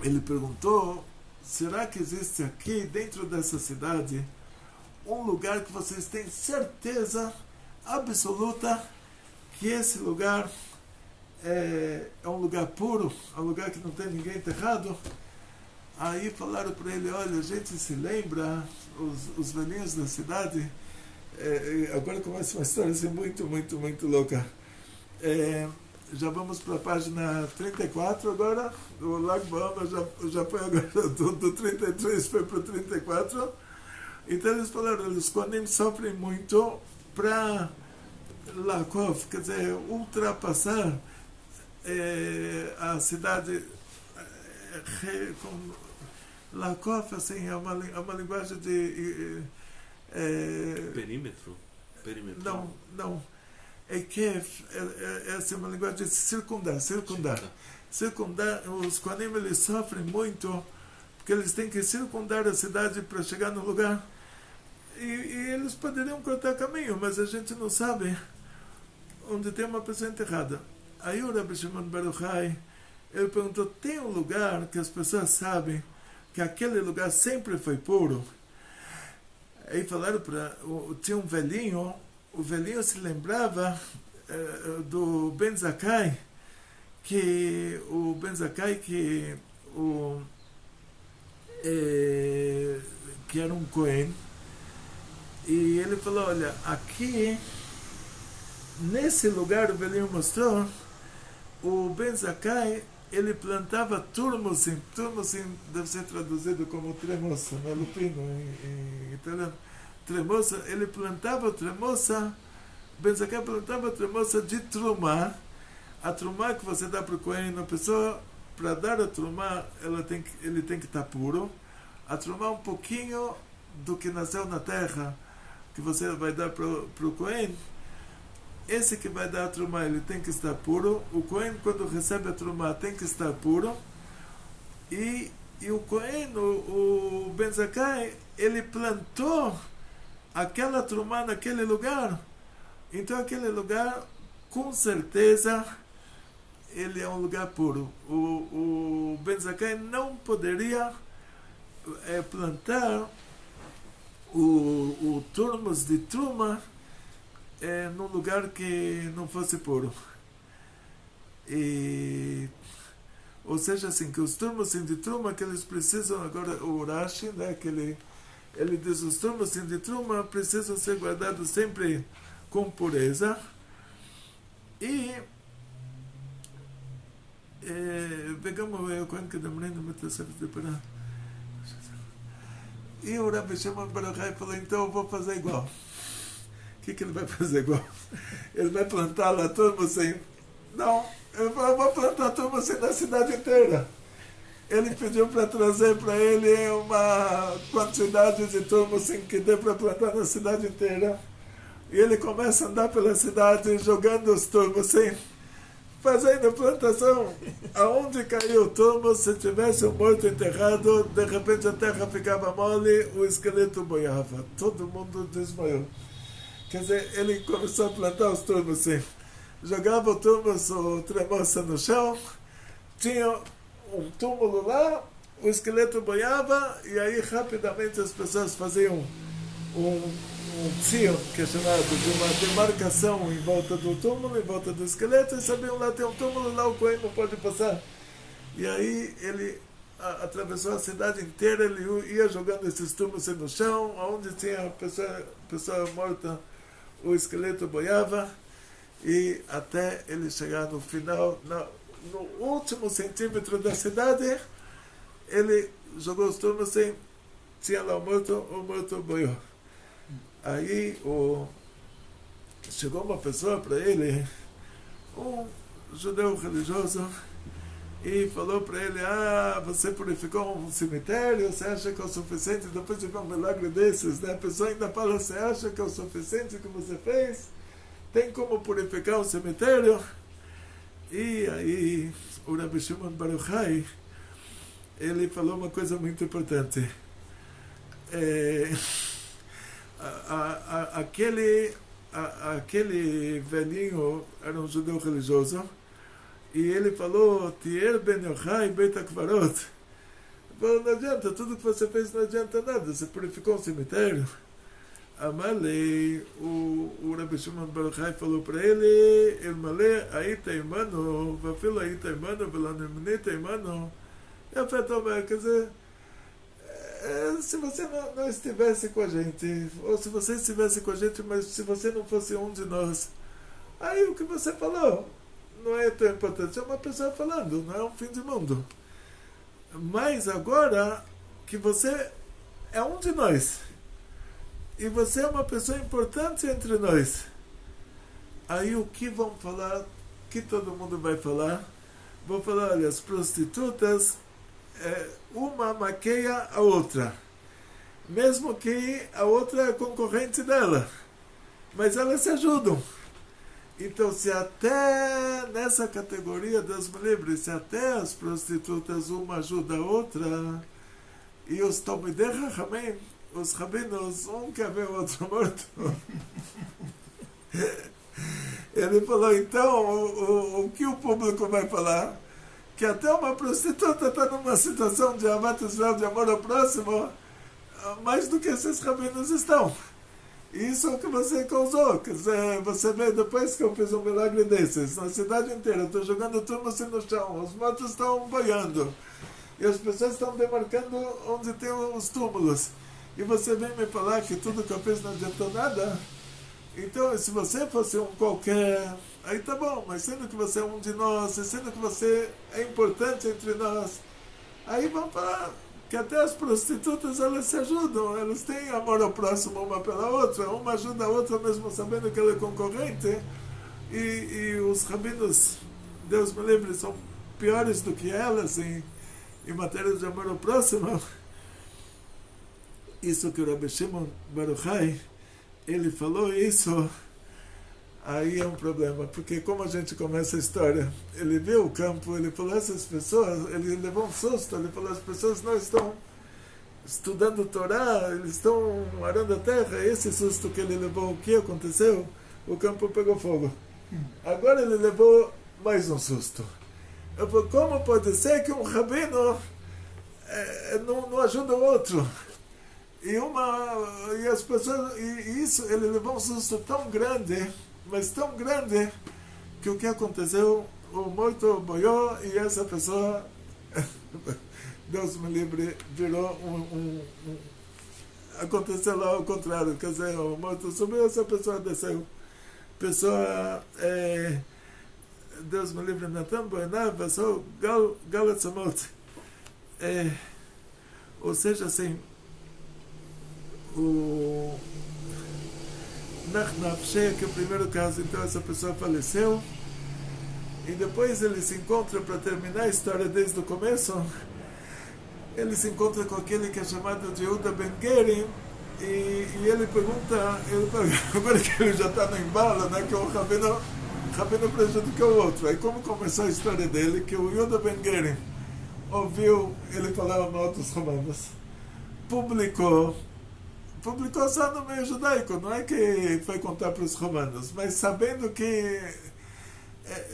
Ele perguntou, será que existe aqui, dentro dessa cidade, um lugar que vocês têm certeza absoluta que esse lugar é um lugar puro, é um lugar que não tem ninguém enterrado? Aí falaram para ele, olha, a gente se lembra, os velhinhos da cidade, agora começa uma história assim, muito, muito, muito louca. Já vamos para a página 34 agora, o Lag Ba'omer já foi agora, do 33 foi para o 34. Então eles falaram, os Kohanim sofrem muito para Lakov, quer dizer, ultrapassar a cidade com Lakov, assim, é uma linguagem de perímetro? Não. Ekef é uma linguagem de circundar. Os Kohanim, eles sofrem muito porque eles têm que circundar a cidade para chegar no lugar, e eles poderiam cortar caminho, mas a gente não sabe onde tem uma pessoa enterrada. Aí o Rabbi Shimon Bar Yochai, ele perguntou, tem um lugar que as pessoas sabem que aquele lugar sempre foi puro? Aí falaram tinha um velhinho, o velhinho se lembrava do Ben Zakkai, que era um Cohen, e ele falou, olha, aqui, nesse lugar, o velhinho mostrou, o Ben Zakkai, ele plantava turmosim deve ser traduzido como tremoça, né? Lupino em italiano. Tremoça, ele plantava tremoça, Ben Zakkai plantava tremoça de trumá. A trumá que você dá para o Cohen, a pessoa, para dar a trumá, ele tem que estar puro. A trumá um pouquinho do que nasceu na terra, que você vai dar para o Cohen, esse que vai dar a Trumá, ele tem que estar puro. O Cohen, quando recebe a Trumá, tem que estar puro. E o Cohen, o Ben Zakkai, ele plantou aquela Trumá naquele lugar. Então aquele lugar, com certeza, ele é um lugar puro. O Ben Zakkai não poderia plantar o turmos de Truma num lugar que não fosse puro. Ou seja, assim, que os turmos de Truma, que eles precisam, agora o Rashi, né, que ele diz, os turmos de Truma precisam ser guardados sempre com pureza. Pegamos o Cohen que demorei no meu terceiro de parar. E o Rabbi Shimon Bar Yochai falou, então eu vou fazer igual. O que ele vai fazer igual? Ele vai plantar lá turmos sem... Não, eu vou plantar turmos sem na cidade inteira. Ele pediu para trazer para ele uma quantidade de turmos sem que dê para plantar na cidade inteira. E ele começa a andar pela cidade jogando os turmos sem, fazendo plantação. Aonde caiu o turmo, se tivesse um morto enterrado, de repente a terra ficava mole, o esqueleto boiava. Todo mundo desmaiou. Quer dizer, ele começou a plantar os turmos assim. Jogava o turmos, o tremoça no chão, tinha um túmulo lá, o esqueleto boiava, e aí rapidamente as pessoas faziam um tzion, que é chamado de uma demarcação em volta do túmulo, em volta do esqueleto, e sabiam lá tem um túmulo, lá o Cohen não pode passar. E aí ele atravessou a cidade inteira, ele ia jogando esses túmulos no chão, onde tinha pessoa morta, o esqueleto boiava, e até ele chegar no final, no último centímetro da cidade, ele jogou os túmulos e tinha lá o morto boiou. Aí chegou uma pessoa para ele, um judeu religioso, e falou para ele, você purificou um cemitério, você acha que é o suficiente? Depois de ver um milagre desses, né? A pessoa ainda fala, você acha que é o suficiente que você fez? Tem como purificar um cemitério? E aí o Rabbi Shimon Bar Yochai, ele falou uma coisa muito importante. Aquele velhinho era um judeu religioso, e ele falou, Tier ben Yochai beit hakvarot. Falou, não adianta, tudo que você fez não adianta nada, você purificou um cemitério. Amalei, o Rabbi Shimon Bar Yochai falou para ele, Elmalei aita imano, vafilo aita imano, velanemnita imano. Quer dizer, se você não estivesse com a gente, ou se você estivesse com a gente, mas se você não fosse um de nós, aí o que você falou não é tão importante. É uma pessoa falando, não é um fim de mundo. Mas agora que você é um de nós, e você é uma pessoa importante entre nós, aí o que vão falar, o que todo mundo vai falar? Vão falar, olha, as prostitutas, uma maqueia a outra, mesmo que a outra é concorrente dela, mas elas se ajudam. Então, se até nessa categoria, Deus me livre, se até as prostitutas uma ajuda a outra, e os Talmidei Chachamim, os rabinos, um quer ver o outro morto. Ele falou, então, o que o público vai falar? Que até uma prostituta está numa situação de Ahavat Israel, de amor ao próximo, mais do que esses rabinos estão. E isso é o que você causou. Quer dizer, você vê, depois que eu fiz um milagre desses, na cidade inteira, eu estou jogando turma assim no chão, os mortos estão boiando, e as pessoas estão demarcando onde tem os túmulos. E você vem me falar que tudo que eu fiz não adiantou nada? Então, se você fosse um qualquer, aí tá bom, mas sendo que você é um de nós, e sendo que você é importante entre nós, aí vamos falar que até as prostitutas, elas se ajudam, elas têm amor ao próximo uma pela outra, uma ajuda a outra mesmo sabendo que ela é concorrente, e os rabinos, Deus me livre, são piores do que elas em matéria de amor ao próximo. isso que o Rabbi Shimon Bar Yochai, ele falou isso, aí é um problema, porque como a gente começa a história, ele viu o campo, ele falou, essas pessoas, ele levou um susto, ele falou, as pessoas não estão estudando Torá, eles estão arando a terra, esse susto que ele levou, o que aconteceu? O campo pegou fogo. Agora ele levou mais um susto. Eu falei, como pode ser que um rabino não ajuda o outro? E as pessoas, e isso, ele levou um susto tão grande, mas tão grande, que o que aconteceu, o morto boiou e essa pessoa, Deus me livre, virou aconteceu lá ao contrário, quer dizer, o morto subiu, essa pessoa desceu. Deus me livre, Natan Boiná, passou Galatzamot. Ou seja, assim, o Nachnafsheh, que é o primeiro caso, então essa pessoa faleceu, e depois ele se encontra, para terminar a história desde o começo, ele se encontra com aquele que é chamado de Yehuda Ben Gerim, e ele pergunta, agora que ele já está no embalo, né, que o Rabino prejudicou o outro. Aí como começou a história dele, que o Yehuda Ben Gerim ouviu ele falar mal dos romanos, publicou só no meio judaico, não é que foi contar para os romanos, mas sabendo que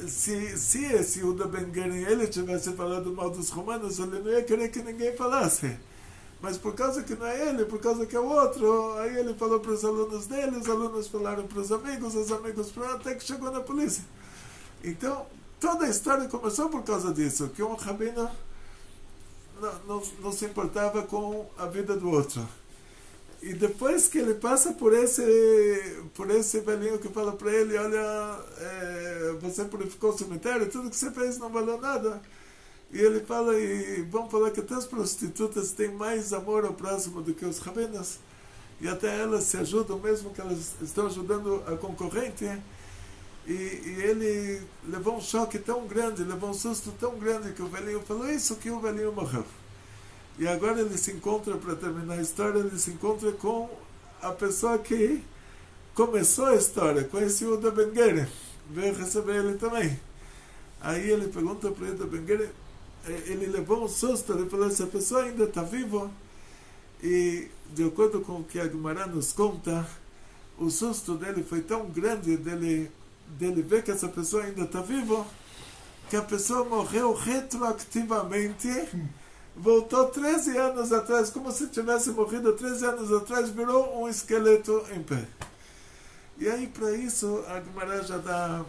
se esse Yehuda Ben Gerim ele tivesse falado mal dos romanos, ele não ia querer que ninguém falasse. Mas por causa que não é ele, por causa que é o outro, aí ele falou para os alunos dele, os alunos falaram para os amigos falaram, até que chegou na polícia. Então, toda a história começou por causa disso, que um rabino não se importava com a vida do outro. E depois que ele passa por esse velhinho que fala para ele, olha, você purificou o cemitério, tudo que você fez não valeu nada. E ele fala, e vamos falar que até as prostitutas têm mais amor ao próximo do que os rabinos, e até elas se ajudam, mesmo que elas estão ajudando a concorrente. E ele levou um choque tão grande, levou um susto tão grande, que o velhinho falou isso, que o velhinho morreu. E agora ele se encontra, para terminar a história, ele se encontra com a pessoa que começou a história, com esse Yehuda Ben Gerim, veio receber ele também. Aí ele pergunta para o Yehuda Ben Gerim, ele levou um susto, ele falou, essa pessoa ainda está viva, e de acordo com o que a Gemara nos conta, o susto dele foi tão grande dele ver que essa pessoa ainda está viva, que a pessoa morreu retroativamente, voltou 13 anos atrás, como se tivesse morrido 13 anos atrás, virou um esqueleto em pé. E aí para isso a Gemara já dá,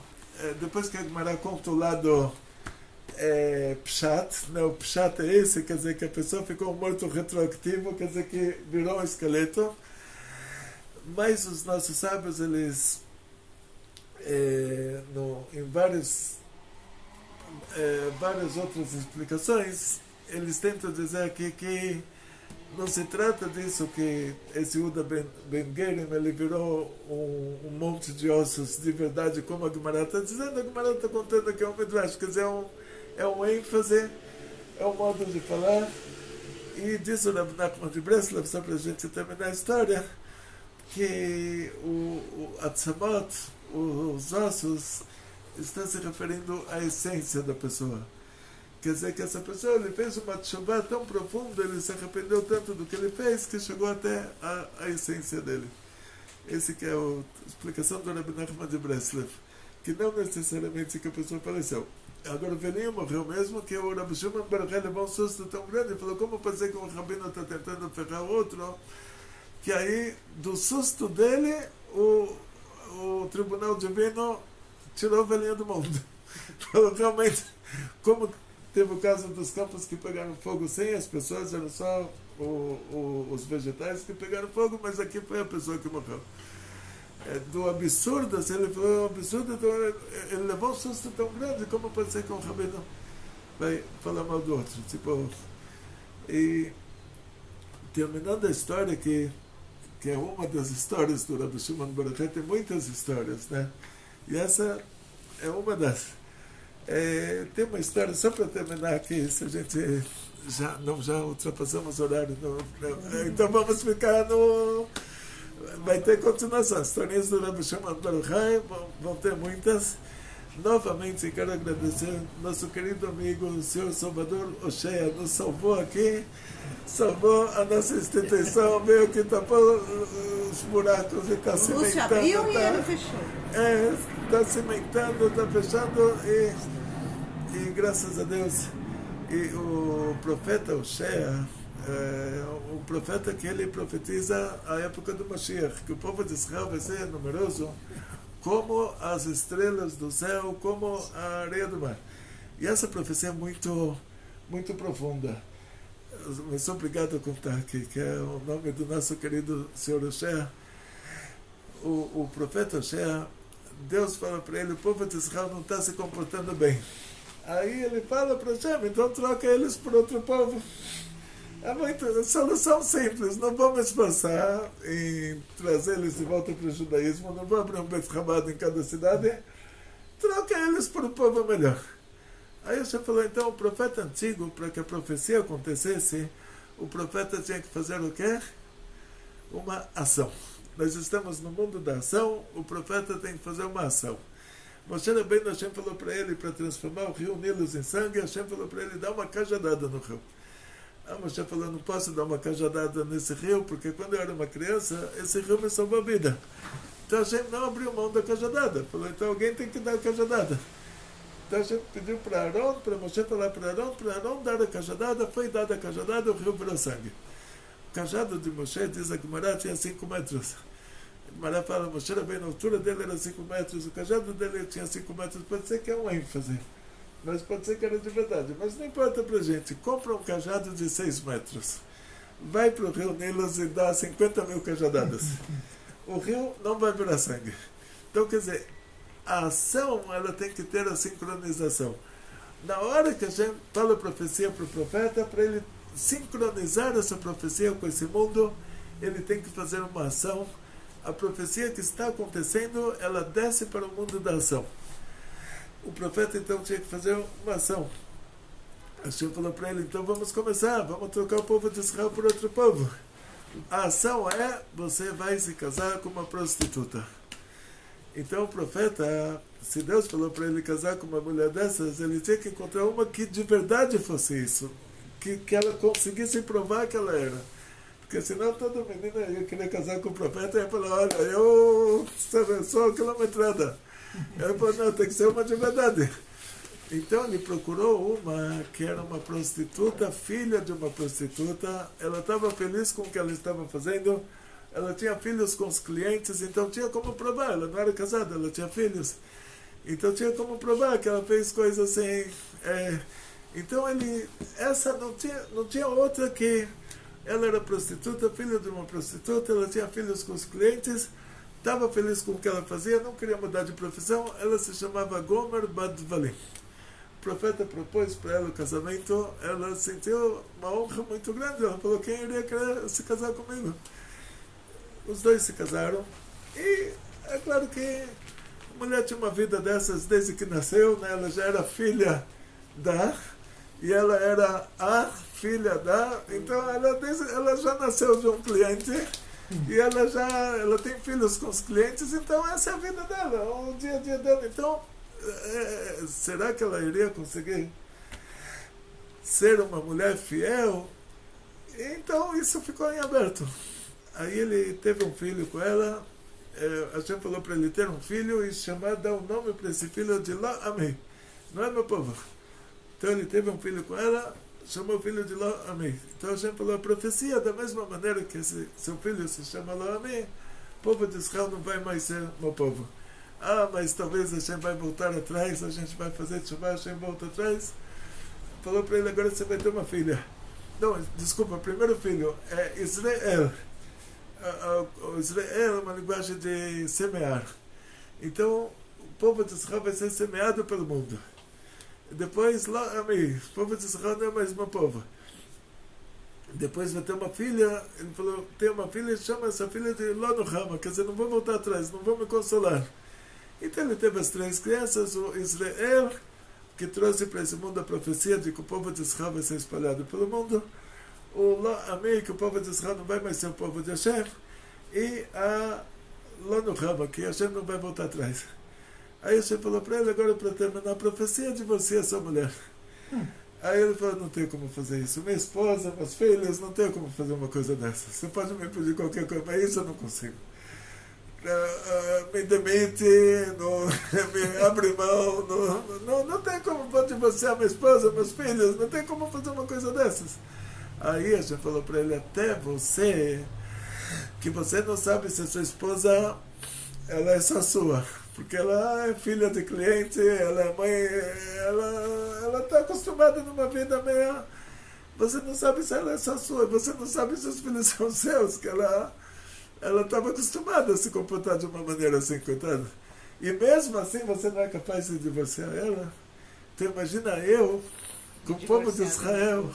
depois que a Gemara conta o lado Pshat, né? O Pshat é esse, quer dizer que a pessoa ficou morto retroativo, quer dizer que virou um esqueleto. Mas os nossos sábios, eles em várias outras explicações, eles tentam dizer aqui que não se trata disso, que esse Yehuda Ben Gerim ele virou um monte de ossos de verdade, como a Gemara está dizendo. A Gemara está contando que é um midrash, quer dizer, é um ênfase, é um modo de falar. E diz o Rav Nachman de Breslov, só para a gente terminar a história, que o Atzamot, os ossos, está se referindo à essência da pessoa. Quer dizer que essa pessoa, ele fez uma tshuva tão profunda, ele se arrependeu tanto do que ele fez, que chegou até a essência dele. Esse que é a explicação do Rav Nachman de Breslov, que não necessariamente que a pessoa faleceu. Agora o velhinho morreu mesmo, que o Rabbi Shimon Bar Yochai levou um susto tão grande, falou, como pode ser que um rabino está tentando ferrar o outro, que aí, do susto dele, o tribunal divino tirou o velhinho do mundo. Falou, realmente, como teve o caso dos campos que pegaram fogo sem as pessoas, eram só os vegetais que pegaram fogo, mas aqui foi a pessoa que morreu. Do absurdo, se ele falou absurdo, então ele levou um susto tão grande, como pode ser que um rabino vai falar mal do outro? Tipo, e terminando a história, que é uma das histórias do Rabbi Shimon Bar Yochai, tem muitas histórias, né? E essa é uma das. Tem uma história, só para terminar aqui, se a gente já ultrapassamos o horário. Então vamos ficar no... Vai ter continuação. Historinhas do Rebbe Shimon Bar Yochai, vão ter muitas. Novamente quero agradecer nosso querido amigo, o senhor Salvador Hoshea, nos salvou aqui, salvou a nossa instituição, veio aqui tapou os buracos e está cimentando. Lúcio abriu e ele fechou. Está cimentando, está fechando e graças a Deus. E o profeta Hoshea, o profeta que ele profetiza a época do Mashiach, que o povo de Israel vai ser numeroso como as estrelas do céu, como a areia do mar. E essa profecia é muito, muito profunda. Eu sou obrigado a contar aqui, que é o nome do nosso querido senhor Hoshea. O profeta Hoshea, Deus fala para ele, o povo de Israel não está se comportando bem. Aí ele fala para Hashem, então troca eles por outro povo. Solução simples, não vamos esforçar em trazer eles de volta para o judaísmo, não vamos abrir um Beit Chabad em cada cidade, troca eles por um povo melhor. Aí você falou, então o profeta antigo, para que a profecia acontecesse, o profeta tinha que fazer o quê? Uma ação. Nós estamos no mundo da ação, o profeta tem que fazer uma ação. Moshe Rabbeinu, Hashem falou para ele, para transformar o rio Nilo em sangue, Hashem falou para ele, dá uma cajadada no rio. Moshe falou, não posso dar uma cajadada nesse rio, porque quando eu era uma criança, esse rio me salvou a vida. Então a gente não abriu mão da cajadada. Falou, então alguém tem que dar a cajadada. Então a gente pediu para Arão, para Moshe falar para Arão dar a cajadada, foi dada a cajadada, o rio virou sangue. O cajado de Moshe, diz a Gemara, tinha 5 metros. A Gemara fala, Moshe bem na altura dele era 5 metros, o cajado dele tinha 5 metros, pode ser que é um ênfase. Mas pode ser que era de verdade. Mas não importa pra gente. Compra um cajado de 6 metros. Vai pro rio Nilo e dá 50 mil cajadadas. O rio não vai virar sangue. Então, quer dizer, a ação ela tem que ter a sincronização. Na hora que a gente fala a profecia para o profeta, para ele sincronizar essa profecia com esse mundo, ele tem que fazer uma ação. A profecia que está acontecendo, ela desce para o mundo da ação. O profeta então tinha que fazer uma ação. Hashem falou para ele, então vamos começar, vamos trocar o povo de Israel por outro povo. A ação é, você vai se casar com uma prostituta. Então o profeta, se Deus falou para ele casar com uma mulher dessas, ele tinha que encontrar uma que de verdade fosse isso. Que ela conseguisse provar que ela era. Porque senão toda menina ia querer casar com o profeta e ia falar, olha, eu sou quilometrada. Ele falou, não, tem que ser uma de verdade. Então ele procurou uma que era uma prostituta, filha de uma prostituta. Ela estava feliz com o que ela estava fazendo. Ela tinha filhos com os clientes, então tinha como provar. Ela não era casada, ela tinha filhos. Então tinha como provar que ela fez coisas assim. Então essa não tinha outra que... Ela era prostituta, filha de uma prostituta, ela tinha filhos com os clientes. Estava feliz com o que ela fazia, não queria mudar de profissão, ela se chamava Gomer Bad Valim. O profeta propôs para ela o casamento, ela sentiu uma honra muito grande, ela falou, quem iria querer se casar comigo? Os dois se casaram, e é claro que a mulher tinha uma vida dessas desde que nasceu, né? Ela já era filha da, e ela era a filha da, então ela já nasceu de um cliente, e ela tem filhos com os clientes, então essa é a vida dela, o dia a dia dela. Então, será que ela iria conseguir ser uma mulher fiel? Então isso ficou em aberto. Aí ele teve um filho com ela, a gente falou para ele ter um filho e dar um nome para esse filho de Lo Amei, não é meu povo. Então ele teve um filho com ela, chamou o filho de Lo Amei. Então a gente falou a profecia, da mesma maneira que seu filho se chama Lo Amei, o povo de Israel não vai mais ser meu povo. Mas talvez a gente vai voltar atrás, a gente vai fazer chuva, a gente volta atrás. Falou para ele, agora você vai ter uma filha. Não, desculpa, o primeiro filho é Israel. Israel é uma linguagem de semear. Então, o povo de Israel vai ser semeado pelo mundo. Depois, lá, o povo de Israel não é mais meu povo. Depois vai ter uma filha, ele falou, tem uma filha, chama essa filha de Lonuhama, quer dizer, não vou voltar atrás, não vou me consolar. Então ele teve as 3 crianças, o Israel, que trouxe para esse mundo a profecia de que o povo de Israel vai ser espalhado pelo mundo. O Lo Ami, que o povo de Israel não vai mais ser o povo de Hashem, e a Lo Nuhama, que Hashem não vai voltar atrás. Aí Hashem falou para ele, agora para terminar a profecia, divorcia sua mulher. Aí ele falou, não tem como fazer isso. Minha esposa, meus filhos, não tem como fazer uma coisa dessa. Você pode me pedir qualquer coisa, mas isso eu não consigo. Me demite, não, me abre mão, não tem como pode divorciar minha esposa, meus filhos, não tem como fazer uma coisa dessas. Aí a gente falou para ele, até você, que você não sabe se a sua esposa, ela é só sua, porque ela é filha de cliente, ela é mãe, ela está acostumada numa vida meia, você não sabe se ela é só sua, você não sabe se os filhos são seus, que ela estava acostumada a se comportar de uma maneira assim, coitada. E mesmo assim você não é capaz de divorciar ela. Então imagina eu, com o povo de Israel.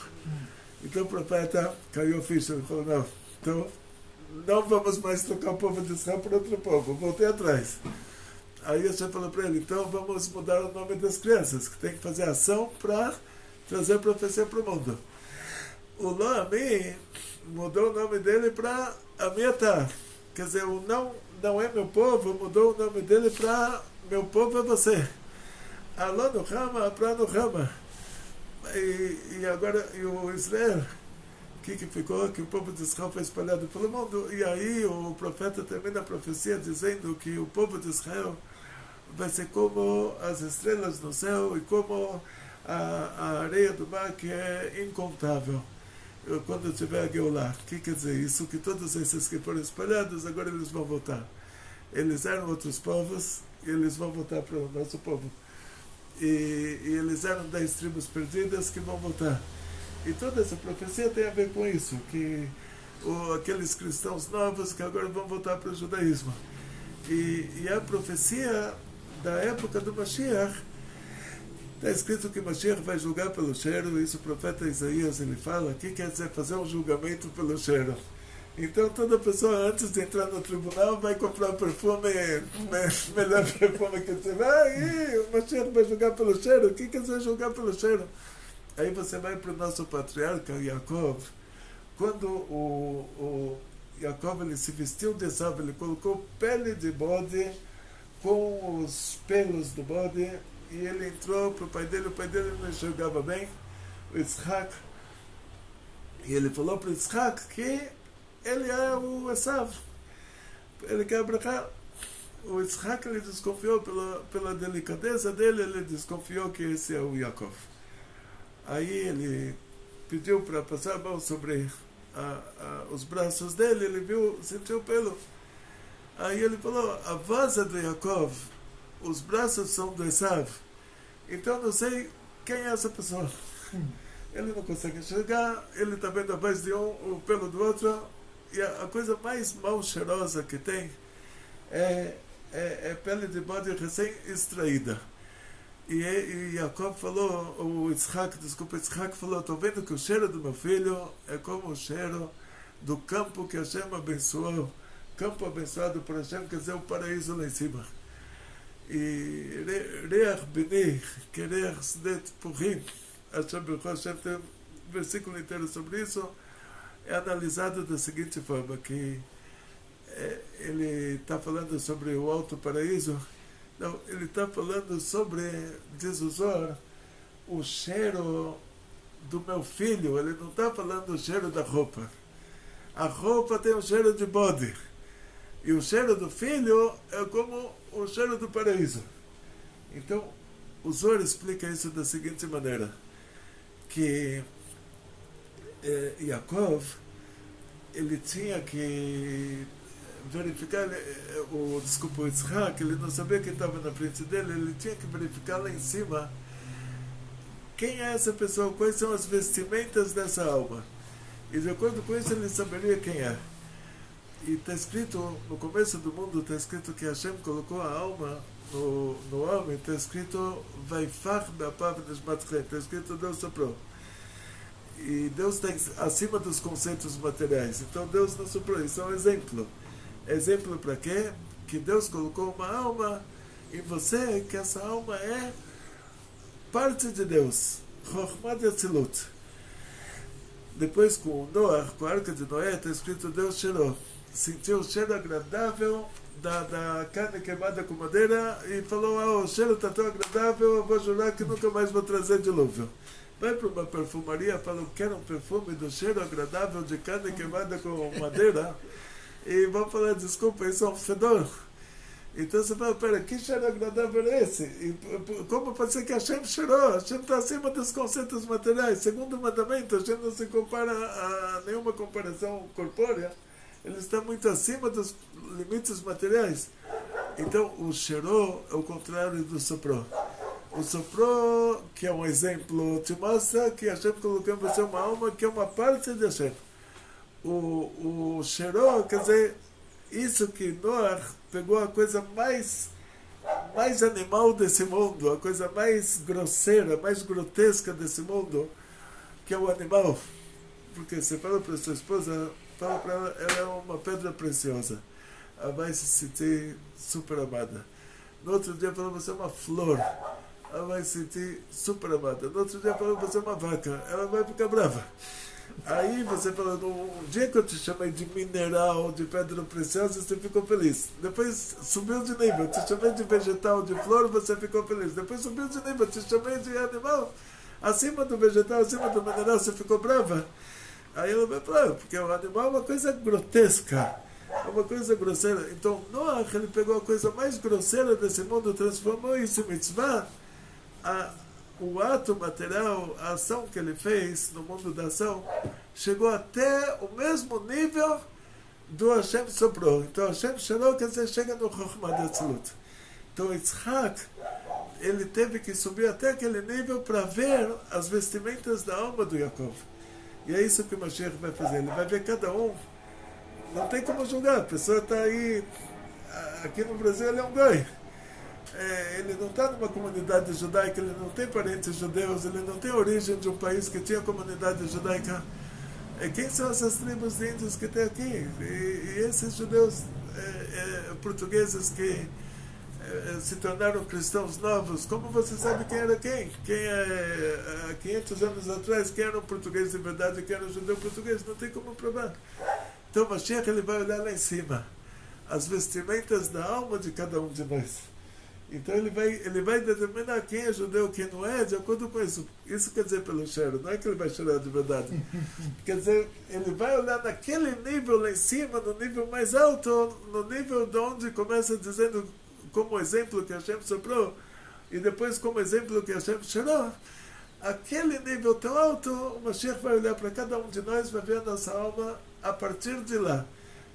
Então o profeta caiu a ficha, ele falou, não, então não vamos mais trocar o povo de Israel por outro povo, voltei atrás. Aí eu já falou para ele, então vamos mudar o nome das crianças, que tem que fazer ação para trazer profecia para o mundo. O Lo Ami mudou o nome dele para Amiatá. Quer dizer, o não é meu povo, mudou o nome dele para meu povo é você. A Lo Nuhama para Nuhama. E agora, e o Israel, que ficou? Que o povo de Israel foi espalhado pelo mundo. E aí o profeta termina a profecia dizendo que o povo de Israel vai ser como as estrelas no céu e como a areia do mar, que é incontável. Quando tiver a Geulah. O que quer dizer isso? Que todos esses que foram espalhados, agora eles vão voltar. Eles eram outros povos e eles vão voltar para o nosso povo. E eles eram 10 tribos perdidas que vão voltar. E toda essa profecia tem a ver com isso, que aqueles cristãos novos que agora vão voltar para o judaísmo. E a profecia da época do Mashiach, está escrito que Mashiach vai julgar pelo cheiro, isso o profeta Isaías ele fala, que quer dizer fazer um julgamento pelo cheiro. Então toda pessoa antes de entrar no tribunal vai comprar perfume, melhor perfume que você vai, o Mashiach vai julgar pelo cheiro, o que quer dizer julgar pelo cheiro? Aí você vai para o nosso patriarca Yaakov, quando o Yaakov ele se vestiu de Esav, ele colocou pele de bode com os pelos do bode, e ele entrou para o pai dele não enxergava bem, o Yitzhak, e ele falou para o Yitzhak que ele é o Esav, ele quer abraçar. O Yitzhak ele desconfiou pela delicadeza dele, ele desconfiou que esse é o Yaakov. Aí ele pediu para passar a mão sobre os braços dele, ele sentiu o pelo. Aí ele falou, a voz é do Yaakov, os braços são do Esav. Então não sei quem é essa pessoa. Ele não consegue enxergar, ele está vendo a voz de um, o pelo do outro. E a coisa mais mal cheirosa que tem é pele de bode recém-extraída. E Jacob falou, o Yitzhak falou, estou vendo que o cheiro do meu filho é como o cheiro do campo que Hashem abençoou. Campo abençoado por Hashem, quer dizer, o paraíso lá em cima. E Reach Beni, que Reach Sdet Purim, Hashem tem um versículo inteiro sobre isso, é analisado da seguinte forma, que ele está falando sobre o alto paraíso. Não, ele está falando sobre, diz o Zohar, o cheiro do meu filho. Ele não está falando o cheiro da roupa. A roupa tem o cheiro de bode. E o cheiro do filho é como o cheiro do paraíso. Então, o Zohar explica isso da seguinte maneira, que Yaakov, ele tinha que verificar, o Yitzhak, ele não sabia quem estava na frente dele, ele tinha que verificar lá em cima quem é essa pessoa, quais são as vestimentas dessa alma. E de acordo com isso ele saberia quem é. E está escrito, no começo do mundo, está escrito que Hashem colocou a alma no homem, está escrito Vaifach be'apav nishmatchem, está escrito Deus soprou. E Deus está acima dos conceitos materiais. Então Deus não soprou, isso é um exemplo. Exemplo para quê? Que Deus colocou uma alma em você, que essa alma é parte de Deus, Chokhmah de Atzilut. Depois com o Noah, com a arca de Noé, está escrito Deus cheirou. Sentiu o cheiro agradável da carne queimada com madeira e falou, o cheiro está tão agradável, eu vou jurar que nunca mais vou trazer dilúvio. Vai para uma perfumaria, fala, quero um perfume do cheiro agradável de carne queimada com madeira e vão falar, desculpa, isso é um fedor. Então você fala, pera, que cheiro agradável é esse? E como pode ser que Hashem cheirou? Hashem está acima dos conceitos materiais. Segundo o mandamento, Hashem não se compara a nenhuma comparação corpórea. Ele está muito acima dos limites materiais. Então, o cheirou é o contrário do soprou. O soprou, que é um exemplo, te mostra que Hashem colocou em você uma alma que é uma parte de Hashem. O cheirou, quer dizer, isso que Noah pegou a coisa mais animal desse mundo, a coisa mais grosseira, mais grotesca desse mundo, que é o animal. Porque você fala para sua esposa, fala para ela, ela é uma pedra preciosa. Ela vai se sentir super amada. No outro dia fala, você é uma flor. Ela vai se sentir super amada. No outro dia fala, você é uma vaca. Ela vai ficar brava. Aí você fala, no dia que eu te chamei de mineral, de pedra preciosa, você ficou feliz. Depois subiu de nível, te chamei de vegetal, de flor, você ficou feliz. Depois subiu de nível, te chamei de animal, acima do vegetal, acima do mineral, você ficou brava. Aí ela vai falar, porque o animal é uma coisa grotesca, é uma coisa grosseira. Então Noah, ele pegou a coisa mais grosseira desse mundo, transformou isso em mitzvah. O ato material, a ação que ele fez no mundo da ação, chegou até o mesmo nível do Hashem soprou. Então Hashem cheirou, quer dizer, chega no Chokhmah de Atzilut. Então Yitzhak, ele teve que subir até aquele nível para ver as vestimentas da alma do Yaakov. E é isso que o Mashiach vai fazer. Ele vai ver cada um. Não tem como julgar. A pessoa está aí, aqui no Brasil ele é um goi. Ele não está numa comunidade judaica, ele não tem parentes judeus, ele não tem origem de um país que tinha comunidade judaica. Quem são essas tribos de índios que tem aqui? E esses judeus portugueses que se tornaram cristãos novos, como você sabe quem era quem? Há 500 anos atrás, quem era um português de verdade, quem era um judeu português? Não tem como provar. Então o Mashiach, ele vai olhar lá em cima, as vestimentas da alma de cada um de nós. Então ele vai determinar quem é judeu, quem não é, de acordo com isso. Isso quer dizer pelo cheiro, não é que ele vai cheirar de verdade. Quer dizer, ele vai olhar naquele nível lá em cima, no nível mais alto, no nível de onde começa dizendo como exemplo que Hashem soprou, e depois como exemplo que Hashem cheirou. Aquele nível tão alto, o Mashiach vai olhar para cada um de nós, vai ver a nossa alma a partir de lá.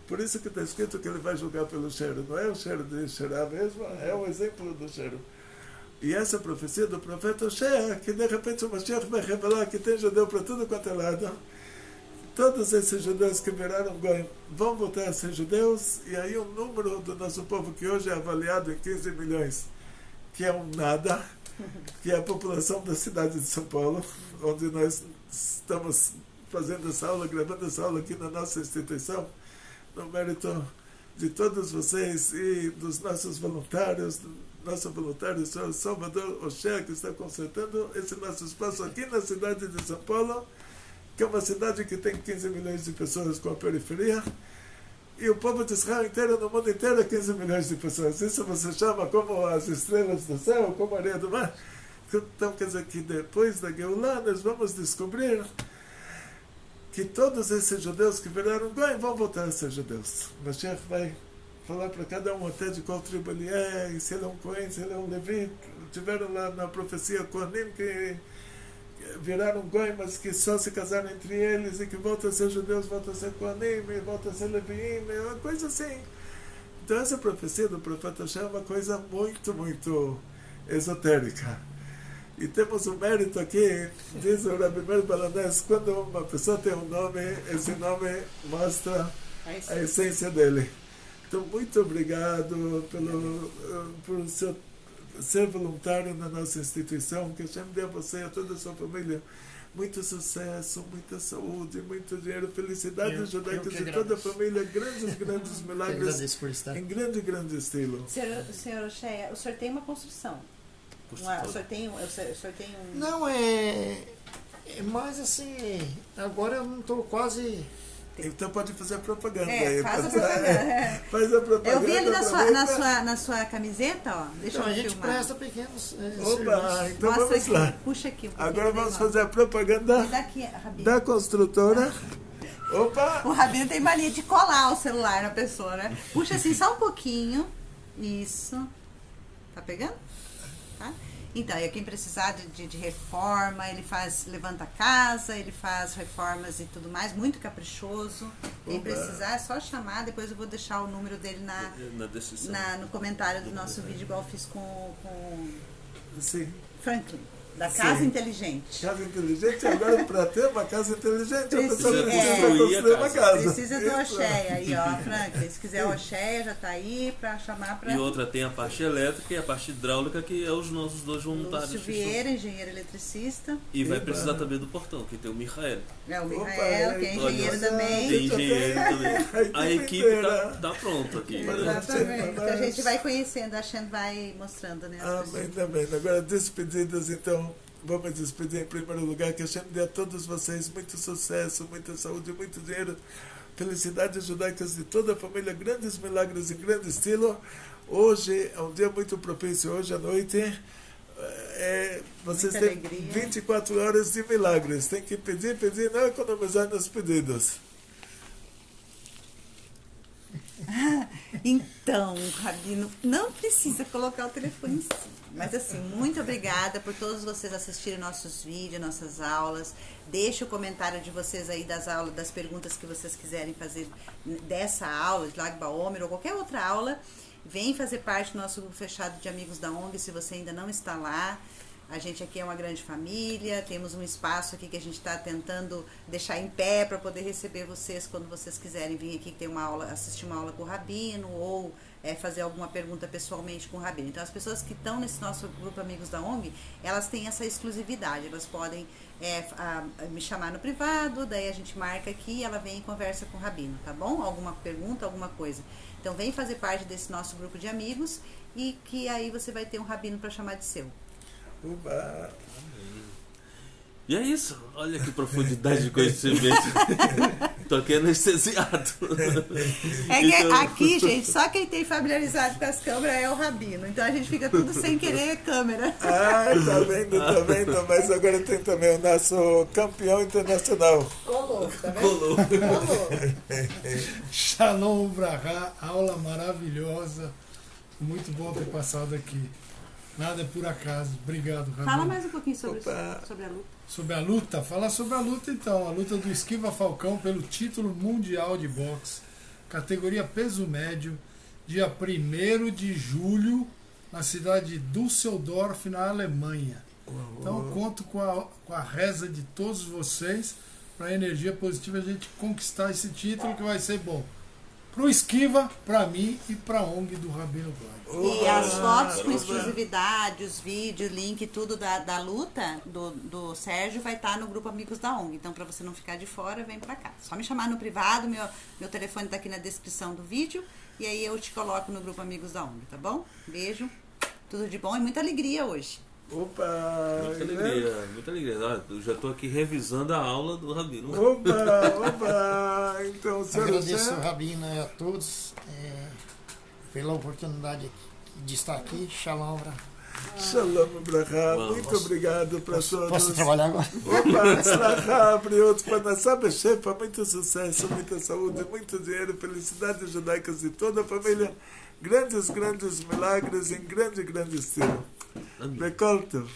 Por isso que está escrito que ele vai julgar pelo cheiro. Não é o cheiro de cheirar mesmo, é o exemplo do cheiro. E essa profecia do profeta Oshea, que de repente o Mashiach vai revelar que tem judeu para tudo quanto é lado. Todos esses judeus que viraram goim vão voltar a ser judeus, e aí o número do nosso povo, que hoje é avaliado em 15 milhões, que é um nada, que é a população da cidade de São Paulo, onde nós estamos fazendo essa aula, gravando essa aula aqui na nossa instituição, no mérito de todos vocês e dos nossos voluntários, nosso voluntário, o senhor Salvador Oshea, que está consertando esse nosso espaço aqui na cidade de São Paulo, que é uma cidade que tem 15 milhões de pessoas com a periferia, e o povo de Israel inteiro, no mundo inteiro, é 15 milhões de pessoas. Isso você chama como as estrelas do céu, como a areia do mar. Então, quer dizer que depois da Geulah, nós vamos descobrir que todos esses judeus que viraram goim vão voltar a ser judeus. Mashiach vai falar para cada um até de qual tribo ele é, e se ele é um Cohen, se ele é um Levi. Tiveram lá na profecia Kohanim que viraram goim, mas que só se casaram entre eles, e que voltam a ser judeus, voltam a ser Kohanim, voltam a ser Leviim, uma coisa assim. Então essa profecia do profeta Oshea é uma coisa muito, muito esotérica. E temos um mérito aqui, diz o Rabbi Meir Balanés, quando uma pessoa tem um nome, esse nome mostra a essência dele. Então, muito obrigado por ser voluntário na nossa instituição, que Hashem dê a você e a toda a sua família muito sucesso, muita saúde, muito dinheiro, felicidades judaicas de toda a família, grandes milagres em grande estilo. Senhor Oshea, o senhor tem uma construção. Sorteio um... Não, é mais assim, agora eu não estou quase... Então pode fazer a propaganda É, aí. faz a propaganda. Faz a propaganda. Eu vi ali na sua camiseta, ó. Deixa Então, eu a gente filmar. presta pequenos Opa, serviços. então Mostra vamos aqui, lá. puxa aqui. Um pouquinho Agora vamos bem, ó. fazer a propaganda Daqui, Rabino. da construtora. Opa! O Rabino tem mania de colar o celular na pessoa, né? Puxa assim só um pouquinho. Isso. Tá pegando? Tá? Então, e quem precisar de reforma, ele levanta a casa, ele faz reformas e tudo mais, muito caprichoso. Quem precisar é só chamar, depois eu vou deixar o número dele Na descrição. no comentário do nosso vídeo, igual eu fiz com Sim. Franklin, da Casa Sim. Inteligente. Casa inteligente, agora para ter uma casa inteligente, a pessoa Precisa precisa construir a construir uma casa. casa. Precisa do Oxéia aí, ó, Franklin. Se quiser o Oxéia, já tá aí pra chamar pra... E outra tem a parte elétrica e a parte hidráulica, que é os nossos dois voluntários. Lúcio que estão- Vieira, engenheiro eletricista. E vai Eba. precisar também do portão, que tem o Michael. É o Opa, Michael, que é engenheiro olha, também. Tem engenheiro também. A A equipe inteira. tá pronta aqui. Exatamente. Então a gente vai conhecendo, a Xen vai mostrando, né? as Amém, pessoas. amém. Agora, despedidas, então, vamos despedir em primeiro lugar, que a Hashem dê a todos vocês muito sucesso, muita saúde, muito dinheiro, felicidades judaicas de toda a família, grandes milagres em grande estilo. Hoje é um dia muito propício, hoje à noite. Vocês Muita têm alegria. 24 horas de milagres. Tem que pedir, não economizar nos pedidos. Então, Rabino, não precisa colocar o telefone em cima. Mas assim, muito obrigada por todos vocês assistirem nossos vídeos, nossas aulas. Deixe o comentário de vocês aí das aulas, das perguntas que vocês quiserem fazer dessa aula, de Lag Baomer ou qualquer outra aula. Vem fazer parte do nosso grupo fechado de amigos da ONG, se você ainda não está lá. A gente aqui é uma grande família, temos um espaço aqui que a gente está tentando deixar em pé para poder receber vocês quando vocês quiserem vir aqui ter uma aula, assistir uma aula com o Rabino ou fazer alguma pergunta pessoalmente com o Rabino. Então as pessoas que estão nesse nosso grupo Amigos da ONG, elas têm essa exclusividade, elas podem me chamar no privado, daí a gente marca aqui, ela vem e conversa com o Rabino, tá bom? Alguma pergunta, alguma coisa. Então vem fazer parte desse nosso grupo de amigos e que aí você vai ter um Rabino para chamar de seu. Uba. E é isso. Olha que profundidade de conhecimento. Tô aqui anestesiado. É que Então- aqui, gente, só quem tem familiarizado com as câmeras é o Rabino. Então a gente fica tudo sem querer câmera. Ah, tá vendo, mas agora tem também o nosso campeão internacional. Colou, tá vendo? Colou. Colou. Shalom Brahá, aula maravilhosa. Muito bom ter passado aqui. Nada é por acaso. Obrigado, Rabino. Fala mais um pouquinho sobre Opa. a luta. Sobre a luta? Fala sobre a luta então. A luta do Esquiva Falcão pelo título mundial de boxe. Categoria peso médio. Dia 1º de julho, na cidade de Düsseldorf, na Alemanha. Então conto com a reza de todos vocês para a energia positiva a gente conquistar esse título que vai ser bom. Pro Esquiva, pra mim e pra ONG do Rabino Klein. E as fotos com exclusividade, os vídeos, link, tudo da luta do Sérgio vai estar no grupo Amigos da ONG. Então, para você não ficar de fora, vem pra cá. Só me chamar no privado, meu telefone tá aqui na descrição do vídeo. E aí eu te coloco no grupo Amigos da ONG, tá bom? Beijo, tudo de bom e muita alegria hoje. Opa! Muita alegria, muita alegria. Olha, eu já tô aqui revisando a aula do Rabino. Opa! Então, senhor Agradeço José, ao Rabino e a todos pela oportunidade de estar aqui. Shalom. Shalom Brahá, Vamos. muito obrigado para todos. Posso trabalhar agora? Opa, Slachá, Briot, Panassá, Bechefa, muito sucesso, muita saúde, muito dinheiro, felicidades judaicas de toda a família, grandes milagres em grande estilo. Amém. Bekoltov.